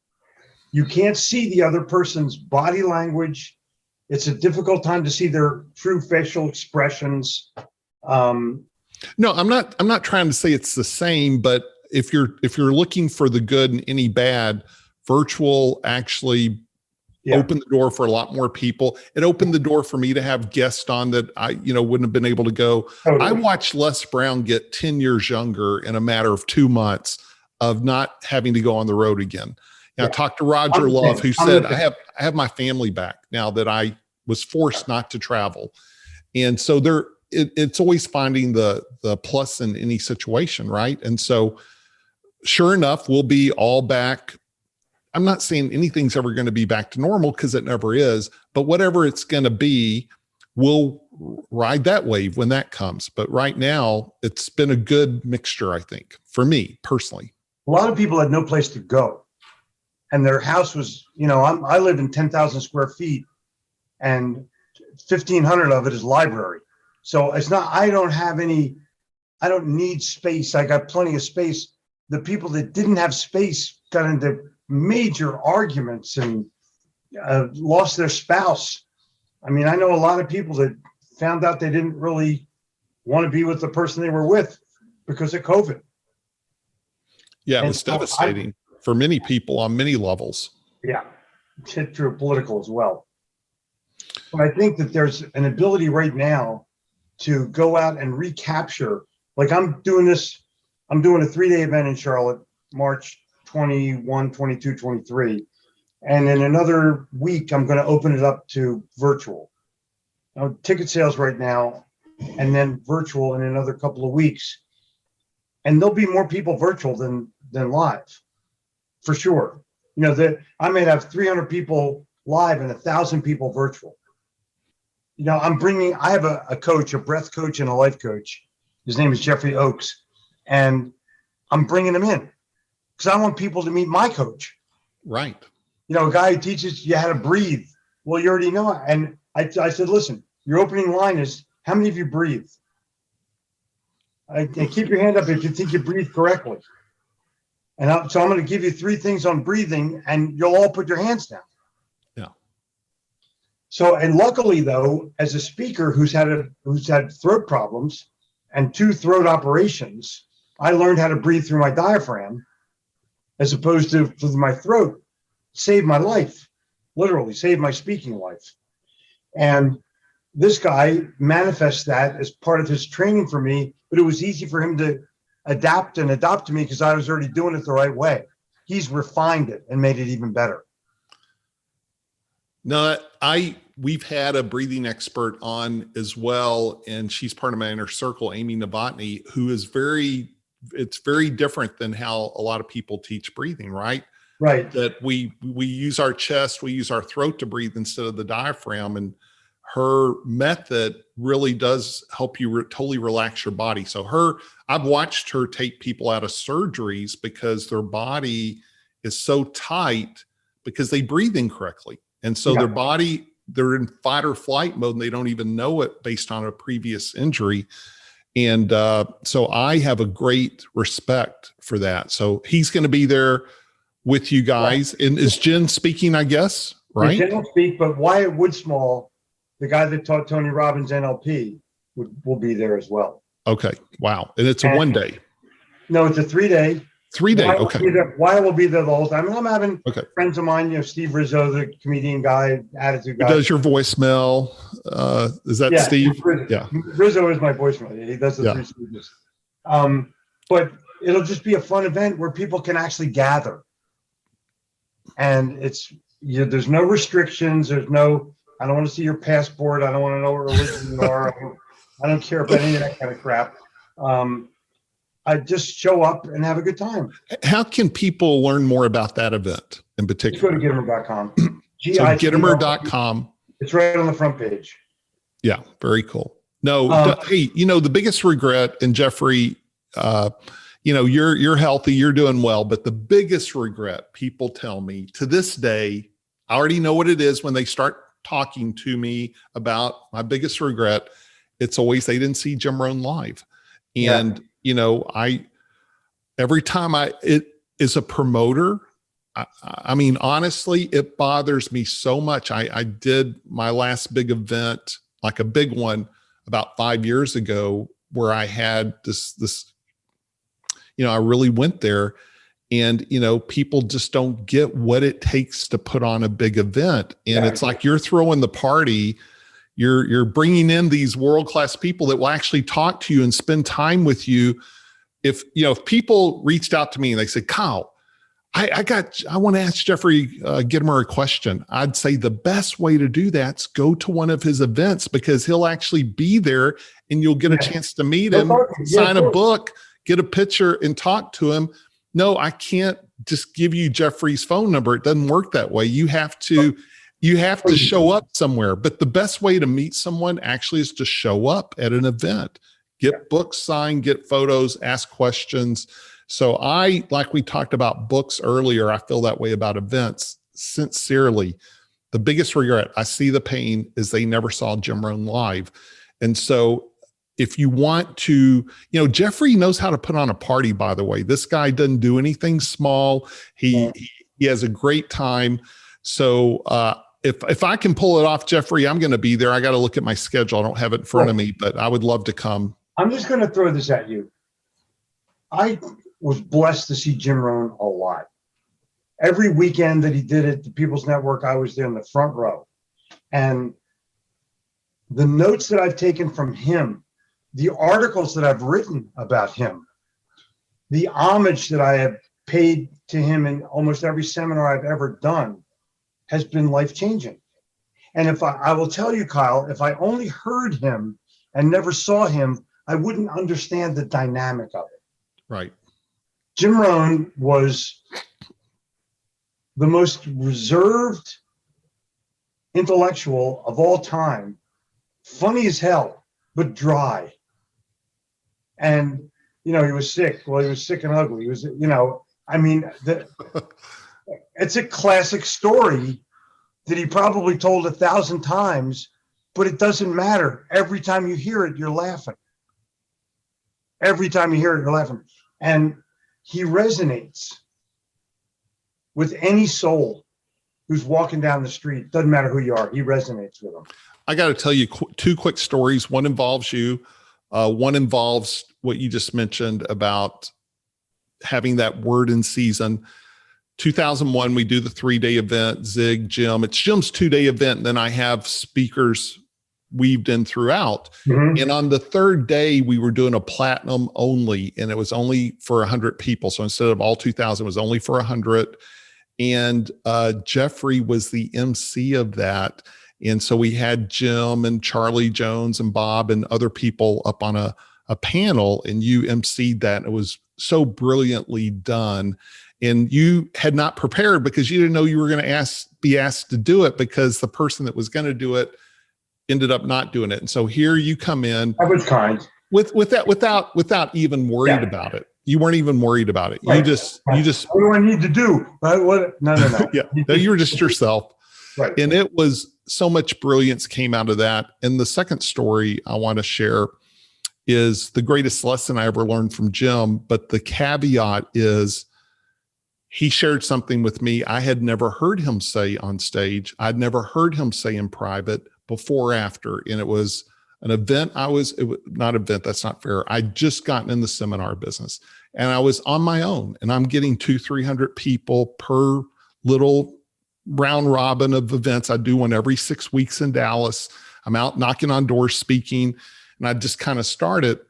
you can't see the other person's body language. It's a difficult time to see their true facial expressions. No, I'm not trying to say it's the same, but if you're looking for the good and any bad, virtual actually opened the door for a lot more people. It opened the door for me to have guests on that I, wouldn't have been able to go. Totally. I watched Les Brown get 10 years younger in a matter of 2 months of not having to go on the road again. I talked to Roger Love, who said, I have my family back now that I was forced not to travel. And so it's always finding the plus in any situation, right? And so sure enough, we'll be all back. I'm not saying anything's ever going to be back to normal, because it never is, but whatever it's going to be, we'll ride that wave when that comes. But right now, it's been a good mixture, I think, for me personally. A lot of people had no place to go. And their house was, I live in 10,000 square feet, and 1,500 of it is library. So it's not, I don't need space. I got plenty of space. The people that didn't have space got into major arguments and lost their spouse. I mean, I know a lot of people that found out they didn't really want to be with the person they were with because of COVID. Yeah, it was devastating for many people on many levels. Yeah, it's hit through political as well. But I think that there's an ability right now to go out and recapture. Like I'm doing a 3-day event in Charlotte, March 21, 22, 23. And in another week, I'm going to open it up to virtual. Now, ticket sales right now, and then virtual in another couple of weeks. And there'll be more people virtual than live, for sure. I may have 300 people live and 1,000 people virtual. I have a coach, a breath coach and a life coach. His name is Jeffrey Oakes. And I'm bringing him in because I want people to meet my coach. Right. A guy who teaches you how to breathe. Well, you already know. And I said, listen, your opening line is, how many of you breathe? And keep your hand up if you think you breathe correctly. And so I'm going to give you 3 things on breathing, and you'll all put your hands down. Yeah. So, and luckily though, as a speaker who's had throat problems and 2 throat operations, I learned how to breathe through my diaphragm as opposed to through my throat. Saved my life, literally saved my speaking life. And this guy manifests that as part of his training for me, but it was easy for him to adapt to me because I was already doing it the right way. He's refined it and made it even better. No, we've had a breathing expert on as well, and she's part of my inner circle, Amy Novotny, who is it's very different than how a lot of people teach breathing, right? Right. That we use our chest, we use our throat to breathe instead of the diaphragm. And her method really does help you totally relax your body. So I've watched her take people out of surgeries because their body is so tight because they breathe incorrectly. And so their body, they're in fight or flight mode and they don't even know it based on a previous injury. And so I have a great respect for that. So he's going to be there with you guys. And is Jen speaking, I guess, right? Jen will speak, but Wyatt Woodsmall, the guy that taught Tony Robbins NLP, will be there as well. Okay. Wow. And it's a 1 day. No, it's a 3-day. 3 day. Okay. Wyatt will be there the whole time. I'm having friends of mine, Steve Rizzo, the comedian guy, attitude guy. Who does your voicemail? Is that Steve? Rizzo is my voicemail. He does the 3 stages. But it'll just be a fun event where people can actually gather. And it's, there's no restrictions. There's no, I don't want to see your passport. I don't want to know what religion you are. I don't care about any of that kind of crap. I just show up and have a good time. How can people learn more about that event in particular? Just go to Gitomer.com. So Gitomer.com. It's right on the front page. Yeah, very cool. No, hey, the biggest regret, and Jeffrey, you're healthy, you're doing well, but the biggest regret people tell me to this day, I already know what it is when they start talking to me about my biggest regret. It's always they didn't see Jim Rohn live. And every time it is a promoter, I mean, honestly, it bothers me so much. I did my last big event, like a big one, about 5 years ago, where I had this, I really went there, and, people just don't get what it takes to put on a big event. And it's like, you're throwing the party, you're bringing in these world-class people that will actually talk to you and spend time with you. If people reached out to me and they said, Kyle, I want to ask Jeffrey Gitomer a question, I'd say the best way to do that is go to one of his events, because he'll actually be there and you'll get a chance to meet him, sign a book, get a picture, and talk to him. No, I can't just give you Jeffrey's phone number. It doesn't work that way. You have to show up somewhere. But the best way to meet someone actually is to show up at an event, get books signed, get photos, ask questions. So like we talked about books earlier, I feel that way about events. Sincerely, the biggest regret, I see the pain, is they never saw Jim Rohn live. And so if you want to, Jeffrey knows how to put on a party, by the way. This guy doesn't do anything small. He has a great time. So if I can pull it off, Jeffrey, I'm going to be there. I got to look at my schedule. I don't have it in front of me, but I would love to come. I'm just going to throw this at you. I was blessed to see Jim Rohn a lot. Every weekend that he did it, the People's Network, I was there in the front row. And the notes that I've taken from him, the articles that I've written about him, the homage that I have paid to him in almost every seminar I've ever done, has been life-changing. And if I will tell you, Kyle, if I only heard him and never saw him, I wouldn't understand the dynamic of it. Right. Jim Rohn was the most reserved intellectual of all time, funny as hell, but dry. And, he was sick. Well, he was sick and ugly. He was, it's a classic story that he probably told 1,000 times, but it doesn't matter. Every time you hear it, you're laughing. Every time you hear it, you're laughing. And he resonates with any soul who's walking down the street. Doesn't matter who you are. He resonates with them. I got to tell you 2 quick stories. One involves you. One involves what you just mentioned about having that word in season. 2001, we do the 3-day event, Zig, Jim. It's Jim's 2-day event. And then I have speakers weaved in throughout. Mm-hmm. And on the 3rd day, we were doing a platinum only, and it was only for 100 people. So instead of all 2,000, it was only for 100. And Jeffrey was the MC of that. And so we had Jim and Charlie Jones and Bob and other people up on a panel, and you emceed that. It was so brilliantly done. And you had not prepared because you didn't know you were going to be asked to do it, because the person that was going to do it ended up not doing it. And so here you come in. I was kind. Without even worried about it. You weren't even worried about it. Right. You just what do I need to do? What? No. yeah. You were just yourself. Right. And it was so much brilliance came out of that. And the second story I want to share is the greatest lesson I ever learned from Jim. But the caveat is he shared something with me I had never heard him say on stage. I'd never heard him say in private before or after. And it was an event not event, that's not fair. I'd just gotten in the seminar business and I was on my own and I'm getting 200-300 people per little round robin of events. I do one every 6 weeks in Dallas. I'm out knocking on doors, speaking, and I just kind of started.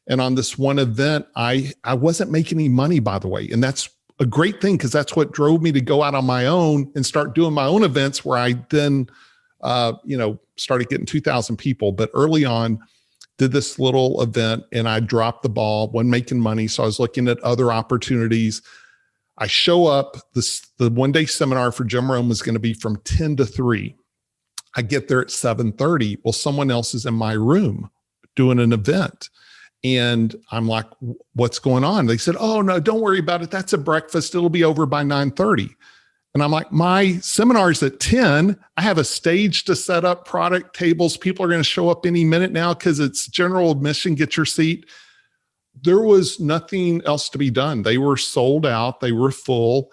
And on this one event, I wasn't making any money, by the way. And that's a great thing because that's what drove me to go out on my own and start doing my own events where I then started getting 2,000 people. But early on, did this little event and I dropped the ball, wasn't making money. So I was looking at other opportunities. I show up, the one-day seminar for Jim Rohn was going to be from 10 to 3. I get there at 7:30. Well, someone else is in my room doing an event. And I'm like, what's going on? They said, oh, no, don't worry about it. That's a breakfast. It'll be over by 9:30. And I'm like, my seminar's at 10. I have a stage to set up, product tables. People are going to show up any minute now because it's general admission, get your seat. There was nothing else to be done. They were sold out. They were full.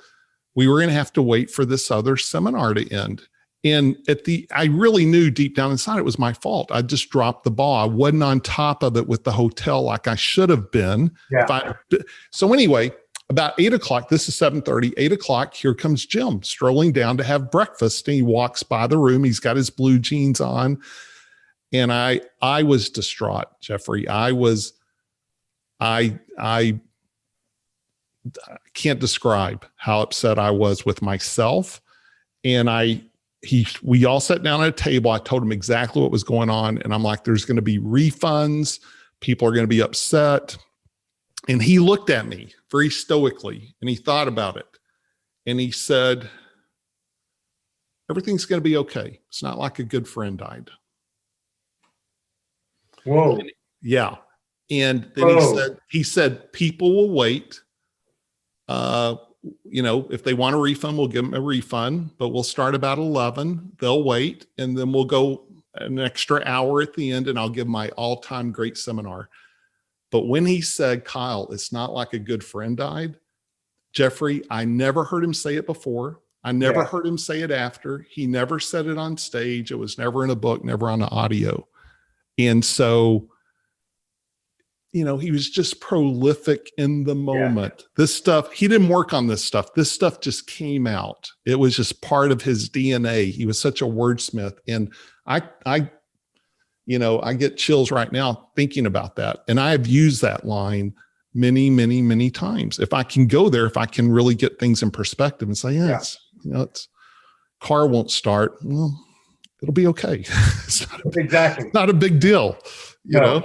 We were going to have to wait for this other seminar to end. And I really knew deep down inside it was my fault. I just dropped the ball. I wasn't on top of it with the hotel like I should have been. Yeah. So anyway, about 8 o'clock, this is 7:30, 8 o'clock, here comes Jim strolling down to have breakfast. And he walks by the room. He's got his blue jeans on. And I was distraught, Jeffrey. I can't describe how upset I was with myself. And we all sat down at a table. I told him exactly what was going on. And I'm like, there's going to be refunds. People are going to be upset. And he looked at me very stoically and he thought about it. And he said, everything's going to be okay. It's not like a good friend died. Whoa. Yeah. And then he said, people will wait. If they want a refund, we'll give them a refund, but we'll start about 11. They'll wait. And then we'll go an extra hour at the end and I'll give my all-time great seminar. But when he said, Kyle, it's not like a good friend died, Jeffrey, I never heard him say it before. I never heard him say it after. He never said it on stage. It was never in a book, never on the audio. And so, he was just prolific in the moment. Yeah. This stuff, he didn't work on this stuff. This stuff just came out. It was just part of his DNA. He was such a wordsmith. And I get chills right now thinking about that. And I have used that line many, many, many times. If I can go there, if I can really get things in perspective and say, it's car won't start. Well, it'll be okay. It's not a big deal. You know?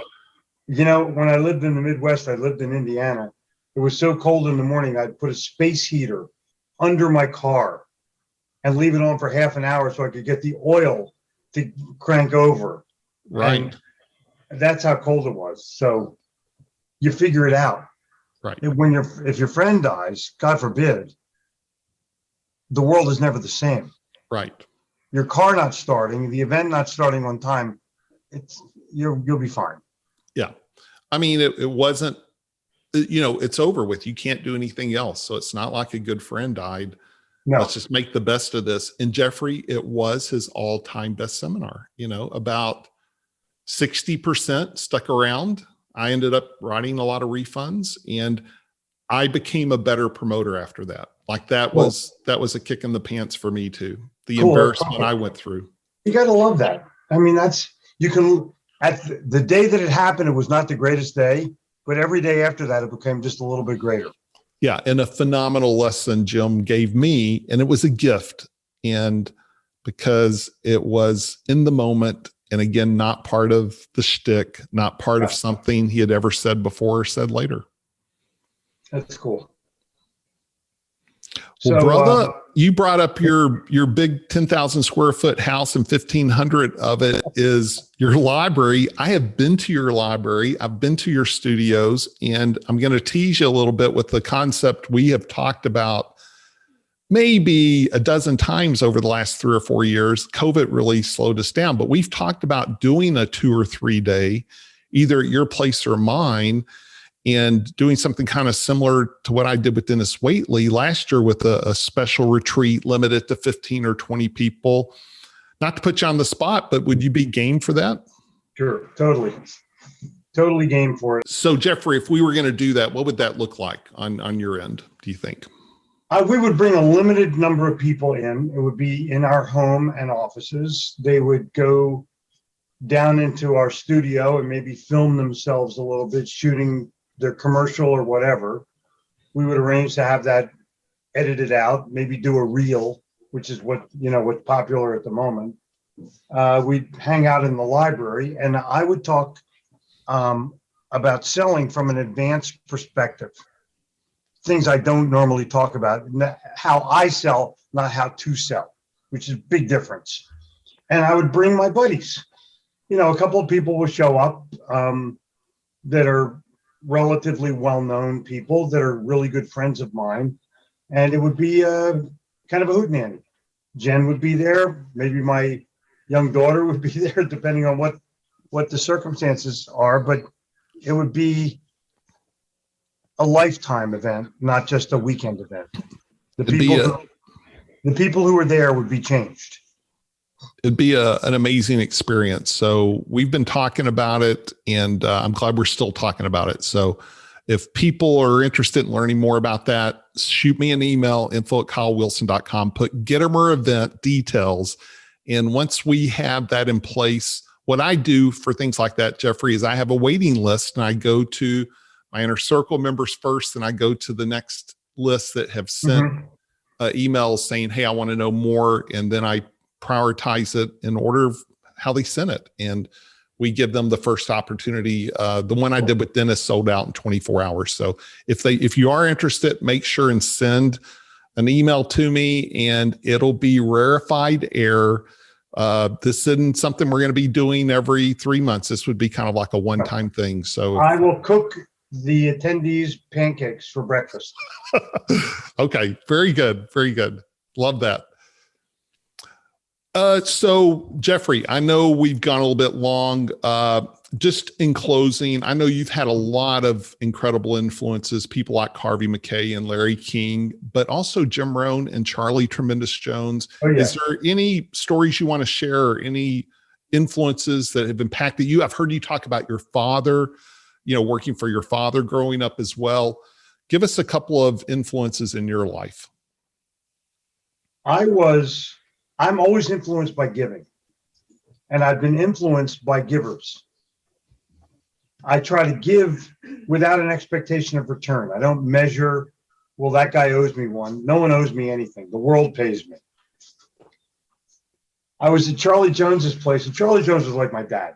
When I lived in the Midwest, I lived in Indiana. It was so cold in the morning, I'd put a space heater under my car and leave it on for half an hour so I could get the oil to crank over. Right. And that's how cold it was. So you figure it out. Right. If your friend dies, God forbid, the world is never the same. Right. Your car not starting, the event not starting on time, you'll be fine. Yeah. I mean, it wasn't, it's over with. You can't do anything else. So it's not like a good friend died. No. Let's just make the best of this. And Jeffrey, it was his all-time best seminar. About 60% stuck around. I ended up writing a lot of refunds and I became a better promoter after that. Like that was a kick in the pants for me too. The embarrassment I went through. You got to love that. I mean, at the day that it happened, it was not the greatest day, but every day after that, it became just a little bit greater. Yeah. And a phenomenal lesson Jim gave me, and it was a gift. And because it was in the moment, and again, not part of the shtick, not part of something he had ever said before or said later. That's cool. Well, brother, you brought up your big 10,000 square foot house, and 1,500 of it is your library. I have been to your library. I've been to your studios, and I'm going to tease you a little bit with the concept we have talked about maybe a dozen times over the last 3 or 4 years. COVID really slowed us down, but we've talked about doing a 2 or 3 day, either at your place or mine, and doing something kind of similar to what I did with Dennis Waitley last year with a special retreat limited to 15 or 20 people. Not to put you on the spot, but would you be game for that? Sure, totally. Totally game for it. So Jeffrey, if we were going to do that, what would that look like on your end, do you think? We would bring a limited number of people in. It would be in our home and offices. They would go down into our studio and maybe film themselves a little bit, shooting their commercial or whatever. We would arrange to have that edited out, maybe do a reel, which is what's popular at the moment. We'd hang out in the library, and I would talk about selling from an advanced perspective. Things I don't normally talk about, how I sell, not how to sell, which is a big difference. And I would bring my buddies. A couple of people will show up that are relatively well-known people that are really good friends of mine. And it would be kind of a hootenanny. Jen would be there. Maybe my young daughter would be there, depending on what the circumstances are. But it would be a lifetime event, not just a weekend event. The people who were there would be changed. It'd be an amazing experience. So we've been talking about it, and I'm glad we're still talking about it. So if people are interested in learning more about that, shoot me an email, info@kylewilson.com, put Gitomer event details. And once we have that in place, what I do for things like that, Jeffrey, is I have a waiting list, and I go to my inner circle members first, and I go to the next list that have sent emails saying, hey, I want to know more. And then I prioritize it in order of how they sent it. And we give them the first opportunity. The one I did with Dennis sold out in 24 hours. So if you are interested, make sure and send an email to me, and it'll be rarefied air. This isn't something we're going to be doing every 3 months. This would be kind of like a one-time thing. So I will cook the attendees pancakes for breakfast. Okay. Very good. Very good. Love that. So Jeffrey, I know we've gone a little bit long. Just in closing, I know you've had a lot of incredible influences, people like Harvey McKay and Larry King, but also Jim Rohn and Charlie Tremendous Jones. Oh, yeah. Is there any stories you want to share, or any influences that have impacted you? I've heard you talk about your father, working for your father growing up as well. Give us a couple of influences in your life. I'm always influenced by giving, and I've been influenced by givers. I try to give without an expectation of return. I don't measure, well, that guy owes me one. No one owes me anything. The world pays me. I was at Charlie Jones's place, and Charlie Jones was like my dad.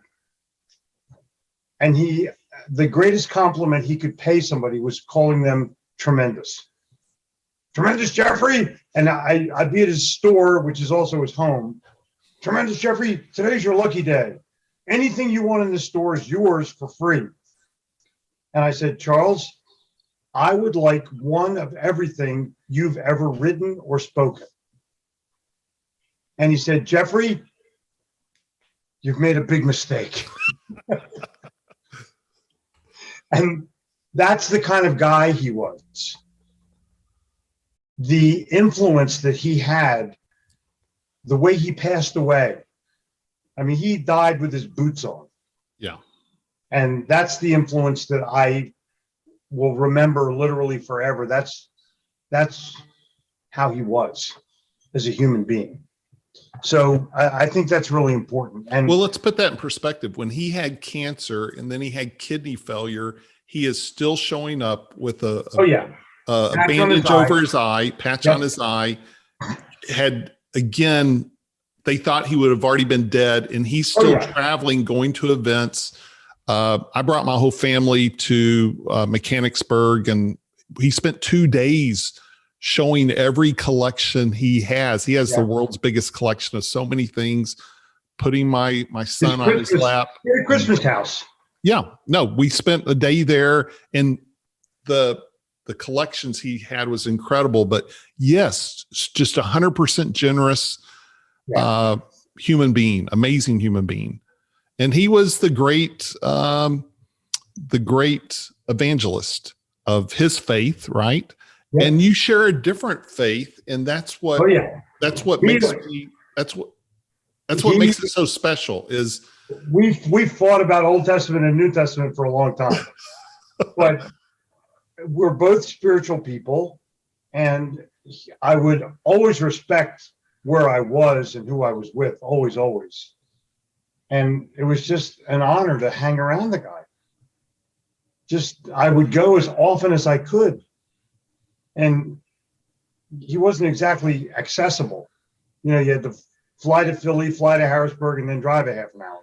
And the greatest compliment he could pay somebody was calling them tremendous. Tremendous Jeffrey. And I'd be at his store, which is also his home. Tremendous Jeffrey, today's your lucky day. Anything you want in the store is yours for free. And I said, Charles, I would like one of everything you've ever written or spoken. And he said, Jeffrey, you've made a big mistake. And that's the kind of guy he was. The influence that he had, the way he passed away. I mean, he died with his boots on. Yeah. And that's the influence that I will remember literally forever. That's how he was as a human being. So I think that's really important. And well, let's put that in perspective. When he had cancer and then he had kidney failure, he is still showing up with a bandage over his eye, patch on his eye. They thought he would have already been dead, and he's still traveling, going to events. I brought my whole family to Mechanicsburg, and he spent 2 days showing every collection he has. He has the world's biggest collection of so many things, putting my son on his lap. Christmas house. Yeah, no, we spent a day there, and the collections he had was incredible. But yes, just 100% generous human being, amazing human being. And he was the great evangelist of his faith, right? Yep. And you share a different faith, and that's what makes it so special. Is we've fought about Old Testament and New Testament for a long time, but we're both spiritual people, and I would always respect where I was and who I was with, always. And it was just an honor to hang around the guy. I would go as often as I could. And he wasn't exactly accessible. You had to fly to Philly, fly to Harrisburg, and then drive a half an hour.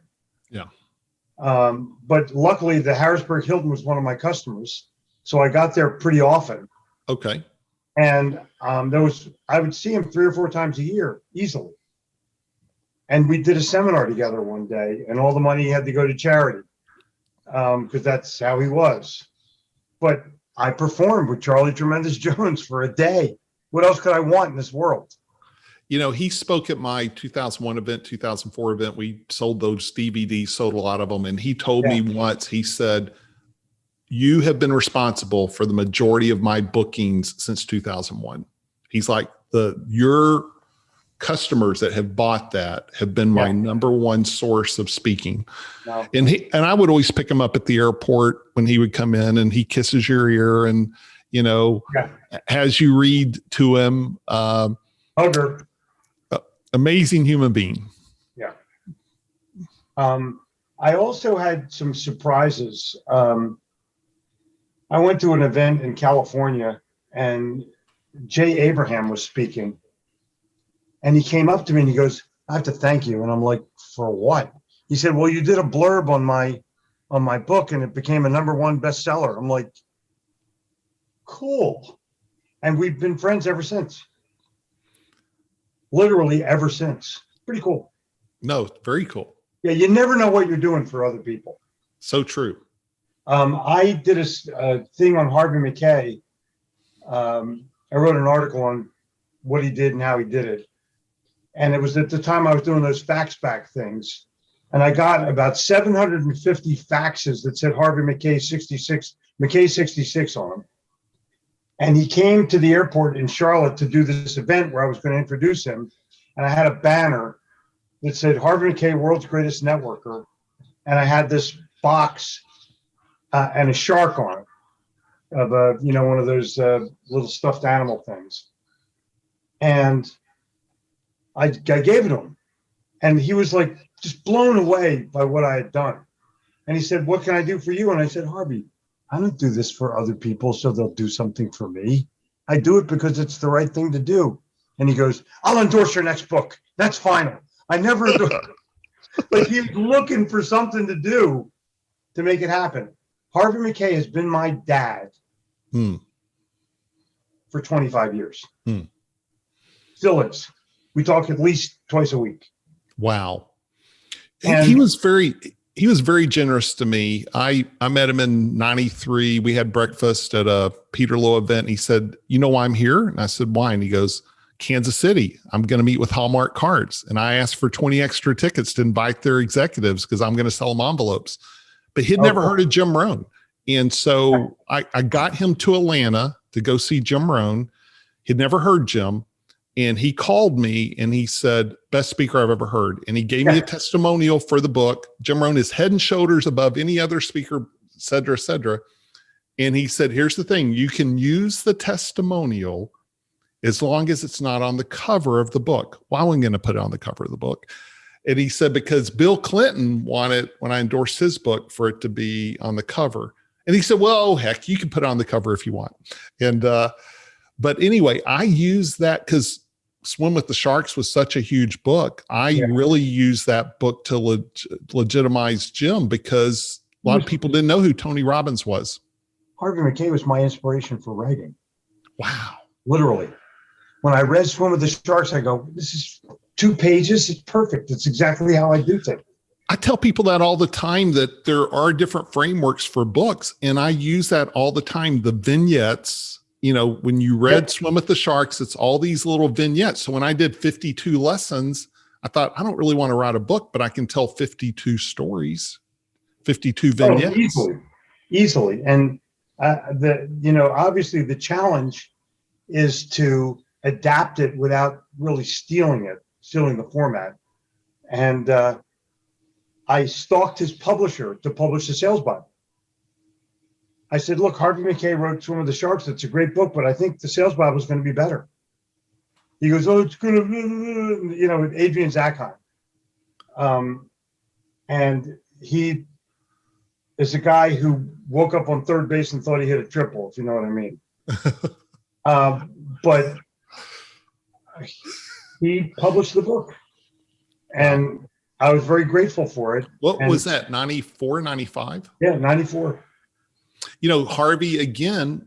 Yeah. But luckily, the Harrisburg Hilton was one of my customers, so I got there pretty often. Okay. And I would see him 3 or 4 times a year easily. And we did a seminar together one day, and all the money had to go to charity because that's how he was. But I performed with Charlie Tremendous Jones for a day. What else could I want in this world? He spoke at my 2001 event, 2004 event. We sold those DVDs, sold a lot of them. And he told me once, he said, "You have been responsible for the majority of my bookings since 2001. He's like, your customers that have bought that have been my number one source of speaking. No. And I would always pick him up at the airport when he would come in, and he kisses your ear and, has you read to him. Hugger. Amazing human being. Yeah. I also had some surprises. I went to an event in California, and Jay Abraham was speaking. And he came up to me and he goes, "I have to thank you." And I'm like, "For what?" He said, "Well, you did a blurb on my book and it became a #1 bestseller." I'm like, "Cool." And we've been friends ever since. Literally ever since. Pretty cool. No, very cool. Yeah, you never know what you're doing for other people. So true. I did a thing on Harvey McKay. I wrote an article on what he did and how he did it. And it was at the time I was doing those fax back things. And I got about 750 faxes that said Harvey McKay 66 on them. And he came to the airport in Charlotte to do this event where I was going to introduce him. And I had a banner that said Harvey McKay, world's greatest networker. And I had this box and a shark on it of one of those little stuffed animal things. And I gave it to him, and he was like just blown away by what I had done. And he said, "What can I do for you?" And I said, "Harvey, I don't do this for other people so they'll do something for me. I do it because it's the right thing to do." And he goes, "I'll endorse your next book. That's final." I never like he was looking for something to do to make it happen. Harvey McKay has been my dad for 25 years. Still is. We talk at least twice a week. Wow. And he was very generous to me. I met him in 93. We had breakfast at a Peter Lowe event. And he said, "You know why I'm here?" And I said, "Why?" And he goes, "Kansas City. I'm going to meet with Hallmark Cards." And I asked for 20 extra tickets to invite their executives because I'm going to sell them envelopes. But he'd never heard of Jim Rohn. And so I got him to Atlanta to go see Jim Rohn. He'd never heard Jim. And he called me and he said, "Best speaker I've ever heard." And he gave me a testimonial for the book. Jim Rohn is head and shoulders above any other speaker, et cetera, et cetera. And he said, "Here's the thing. You can use the testimonial as long as it's not on the cover of the book." Well, I wasn't going to put it on the cover of the book. And he said, because Bill Clinton wanted, when I endorsed his book, for it to be on the cover. And he said, "Well, heck, you can put it on the cover if you want." And, but anyway, I use that because Swim with the Sharks was such a huge book. I really used that book to legitimize Jim because a lot of people didn't know who Tony Robbins was. Harvey McKay was my inspiration for writing. Wow. literally. When I read Swim with the Sharks, I go, this is 2 pages. It's perfect. It's exactly how I do things. I tell people that all the time, that there are different frameworks for books. And I use that all the time. The vignettes, when you read Swim with the Sharks, it's all these little vignettes. So when I did 52 lessons, I thought, I don't really want to write a book, but I can tell 52 stories, 52 vignettes. Easily. And obviously the challenge is to adapt it without really stealing the format. And I stalked his publisher to publish the sales Bible. I said, look, Harvey McKay wrote Swim with the Sharks. It's a great book, but I think the sales Bible is going to be better. He goes, oh, it's going to, with Adrian Zackheim. And he is a guy who woke up on third base and thought he hit a triple, if you know what I mean. But he published the book. And I was very grateful for it. What was that, 94, 95? Yeah, 94. Harvey, again,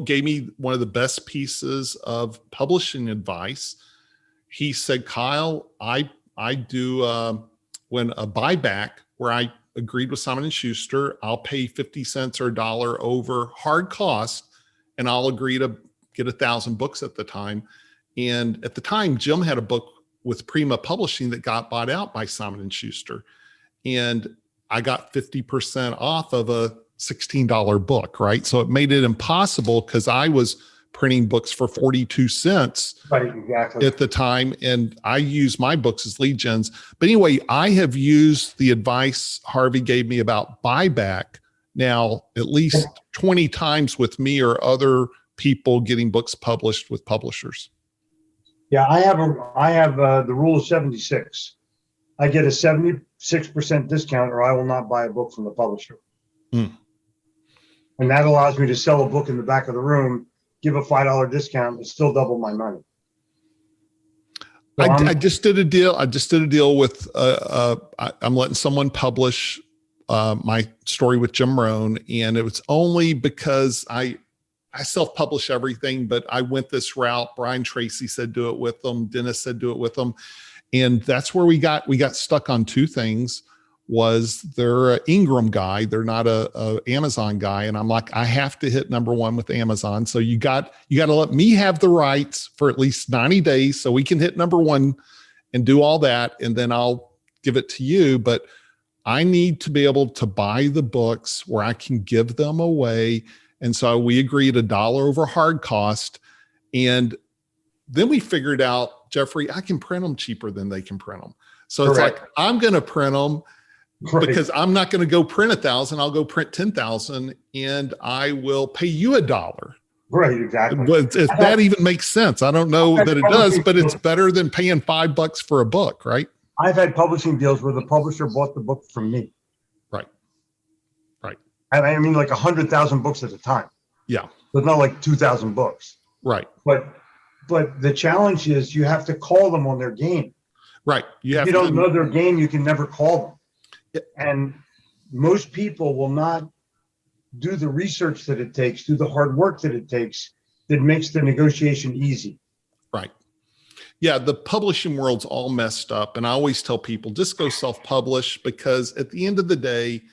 gave me one of the best pieces of publishing advice. He said, Kyle, I do when a buyback where I agreed with Simon & Schuster, I'll pay 50 cents or $1 over hard cost, and I'll agree to get 1,000 books at the time. And at the time, Jim had a book with Prima Publishing that got bought out by Simon & Schuster. And I got 50% off of a $16 book, right? So it made it impossible because I was printing books for 42 cents at the time. And I use my books as lead gens. But anyway, I have used the advice Harvey gave me about buyback now at least 20 times with me or other people getting books published with publishers. Yeah, I have the rule of 76. I get a 76% discount or I will not buy a book from the publisher. And that allows me to sell a book in the back of the room, give a $5 discount, and still double my money. So I just did a deal. With, I'm letting someone publish my story with Jim Rohn. And it was only because I self-publish everything, but I went this route. Brian Tracy said, do it with them. Dennis said, do it with them. And that's where we got stuck on 2 things. Was they're an Ingram guy. They're not a Amazon guy. And I'm like, I have to hit number 1 with Amazon. So you got to let me have the rights for at least 90 days so we can hit number 1 and do all that. And then I'll give it to you. But I need to be able to buy the books where I can give them away. And so we agreed $1 over hard cost. And then we figured out, Jeffrey, I can print them cheaper than they can print them. So Correct. It's like, I'm going to print them because I'm not going to go print 1,000. I'll go print 10,000 and I will pay you $1. Right, exactly. But if that even makes sense, I don't know that it does, but it's better than paying $5 for a book, right? I've had publishing deals where the publisher bought the book from me. Right. I mean, like 100,000 books at a time. Yeah. So it's not like 2,000 books. Right. But the challenge is you have to call them on their game. Right. If you don't know their game, you can never call them. Yeah. And most people will not do the research that it takes, do the hard work that it takes that makes the negotiation easy. Right. Yeah, the publishing world's all messed up. And I always tell people, just go self-publish, because at the end of the day,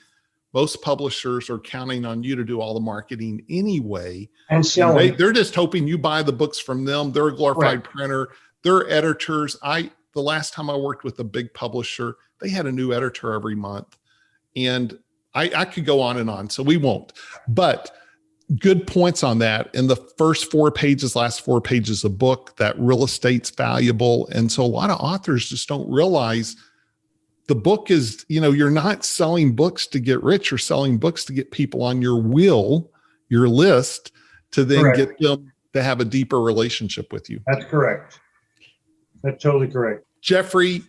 most publishers are counting on you to do all the marketing anyway. And selling. They're just hoping you buy the books from them. They're a glorified printer. They're editors. The last time I worked with a big publisher, they had a new editor every month. And I could go on and on, so we won't. But good points on that. In the first 4 pages, last 4 pages of book, that real estate's valuable. And so a lot of authors just don't realize the book is, you're not selling books to get rich. You're selling books to get people on your your list, to then get them to have a deeper relationship with you. That's correct. That's totally correct. Jeffrey,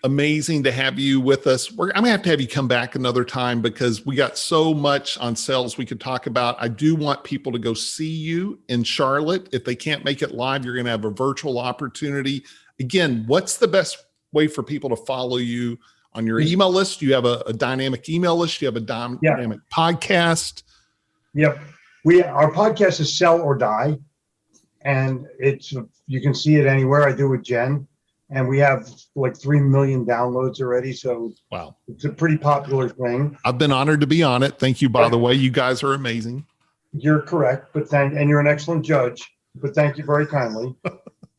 amazing to have you with us. I'm going to have you come back another time, because we got so much on sales we could talk about. I do want people to go see you in Charlotte. If they can't make it live, you're going to have a virtual opportunity. Again, what's the best way for people to follow you on your email list? Do you have a dynamic email list? Do you have a dynamic podcast? Yep. Our podcast is Sell or Die. and you can see it anywhere. I do with Jen, and we have like 3 million downloads already. So wow, it's a pretty popular thing. I've been honored to be on it. Thank you, by the way. You guys are amazing. You're correct, and you're an excellent judge. But thank you very kindly.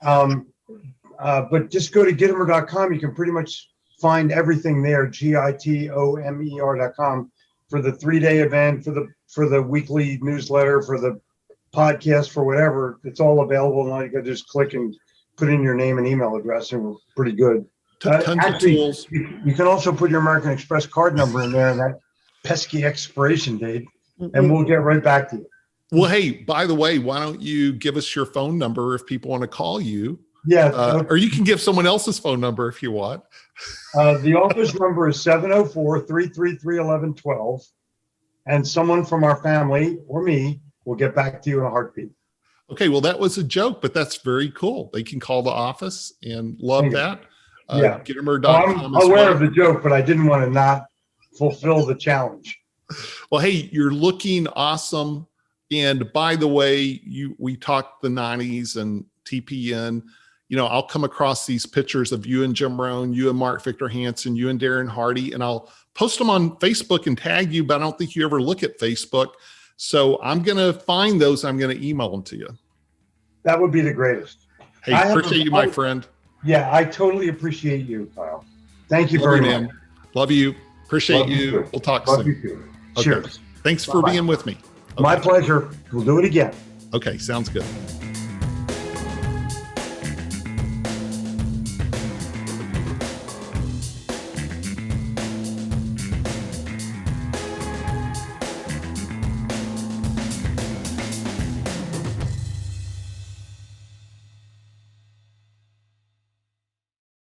But just go to Gitomer.com. You can pretty much find everything there. Gitomer.com for the 3-day event, for the weekly newsletter, for the podcast, for whatever. It's all available. Now you can just click and put in your name and email address, and we're pretty good. Tons of tools. You can also put your American Express card number in there and that pesky expiration date, and we'll get right back to you. Well, hey, by the way, why don't you give us your phone number if people want to call you? Yeah. Or you can give someone else's phone number if you want. The office number is 704-333-1112. And someone from our family or me will get back to you in a heartbeat. Okay. Well, that was a joke, but that's very cool. They can call the office and love that. Yeah. Gitomer.com. I'm aware of the joke, but I didn't want to not fulfill the challenge. Well, hey, you're looking awesome. And by the way, we talked the 90s and TPN. I'll come across these pictures of you and Jim Rohn, you and Mark Victor Hansen, you and Darren Hardy, and I'll post them on Facebook and tag you, but I don't think you ever look at Facebook. So I'm going to find those. I'm going to email them to you. That would be the greatest. Hey, appreciate you, my friend. Yeah, I totally appreciate you, Kyle. Thank you very much. Love you. Appreciate you. We'll talk soon. Love you too. Okay. Cheers. Thanks for being with me. Okay. My pleasure. We'll do it again. Okay, sounds good.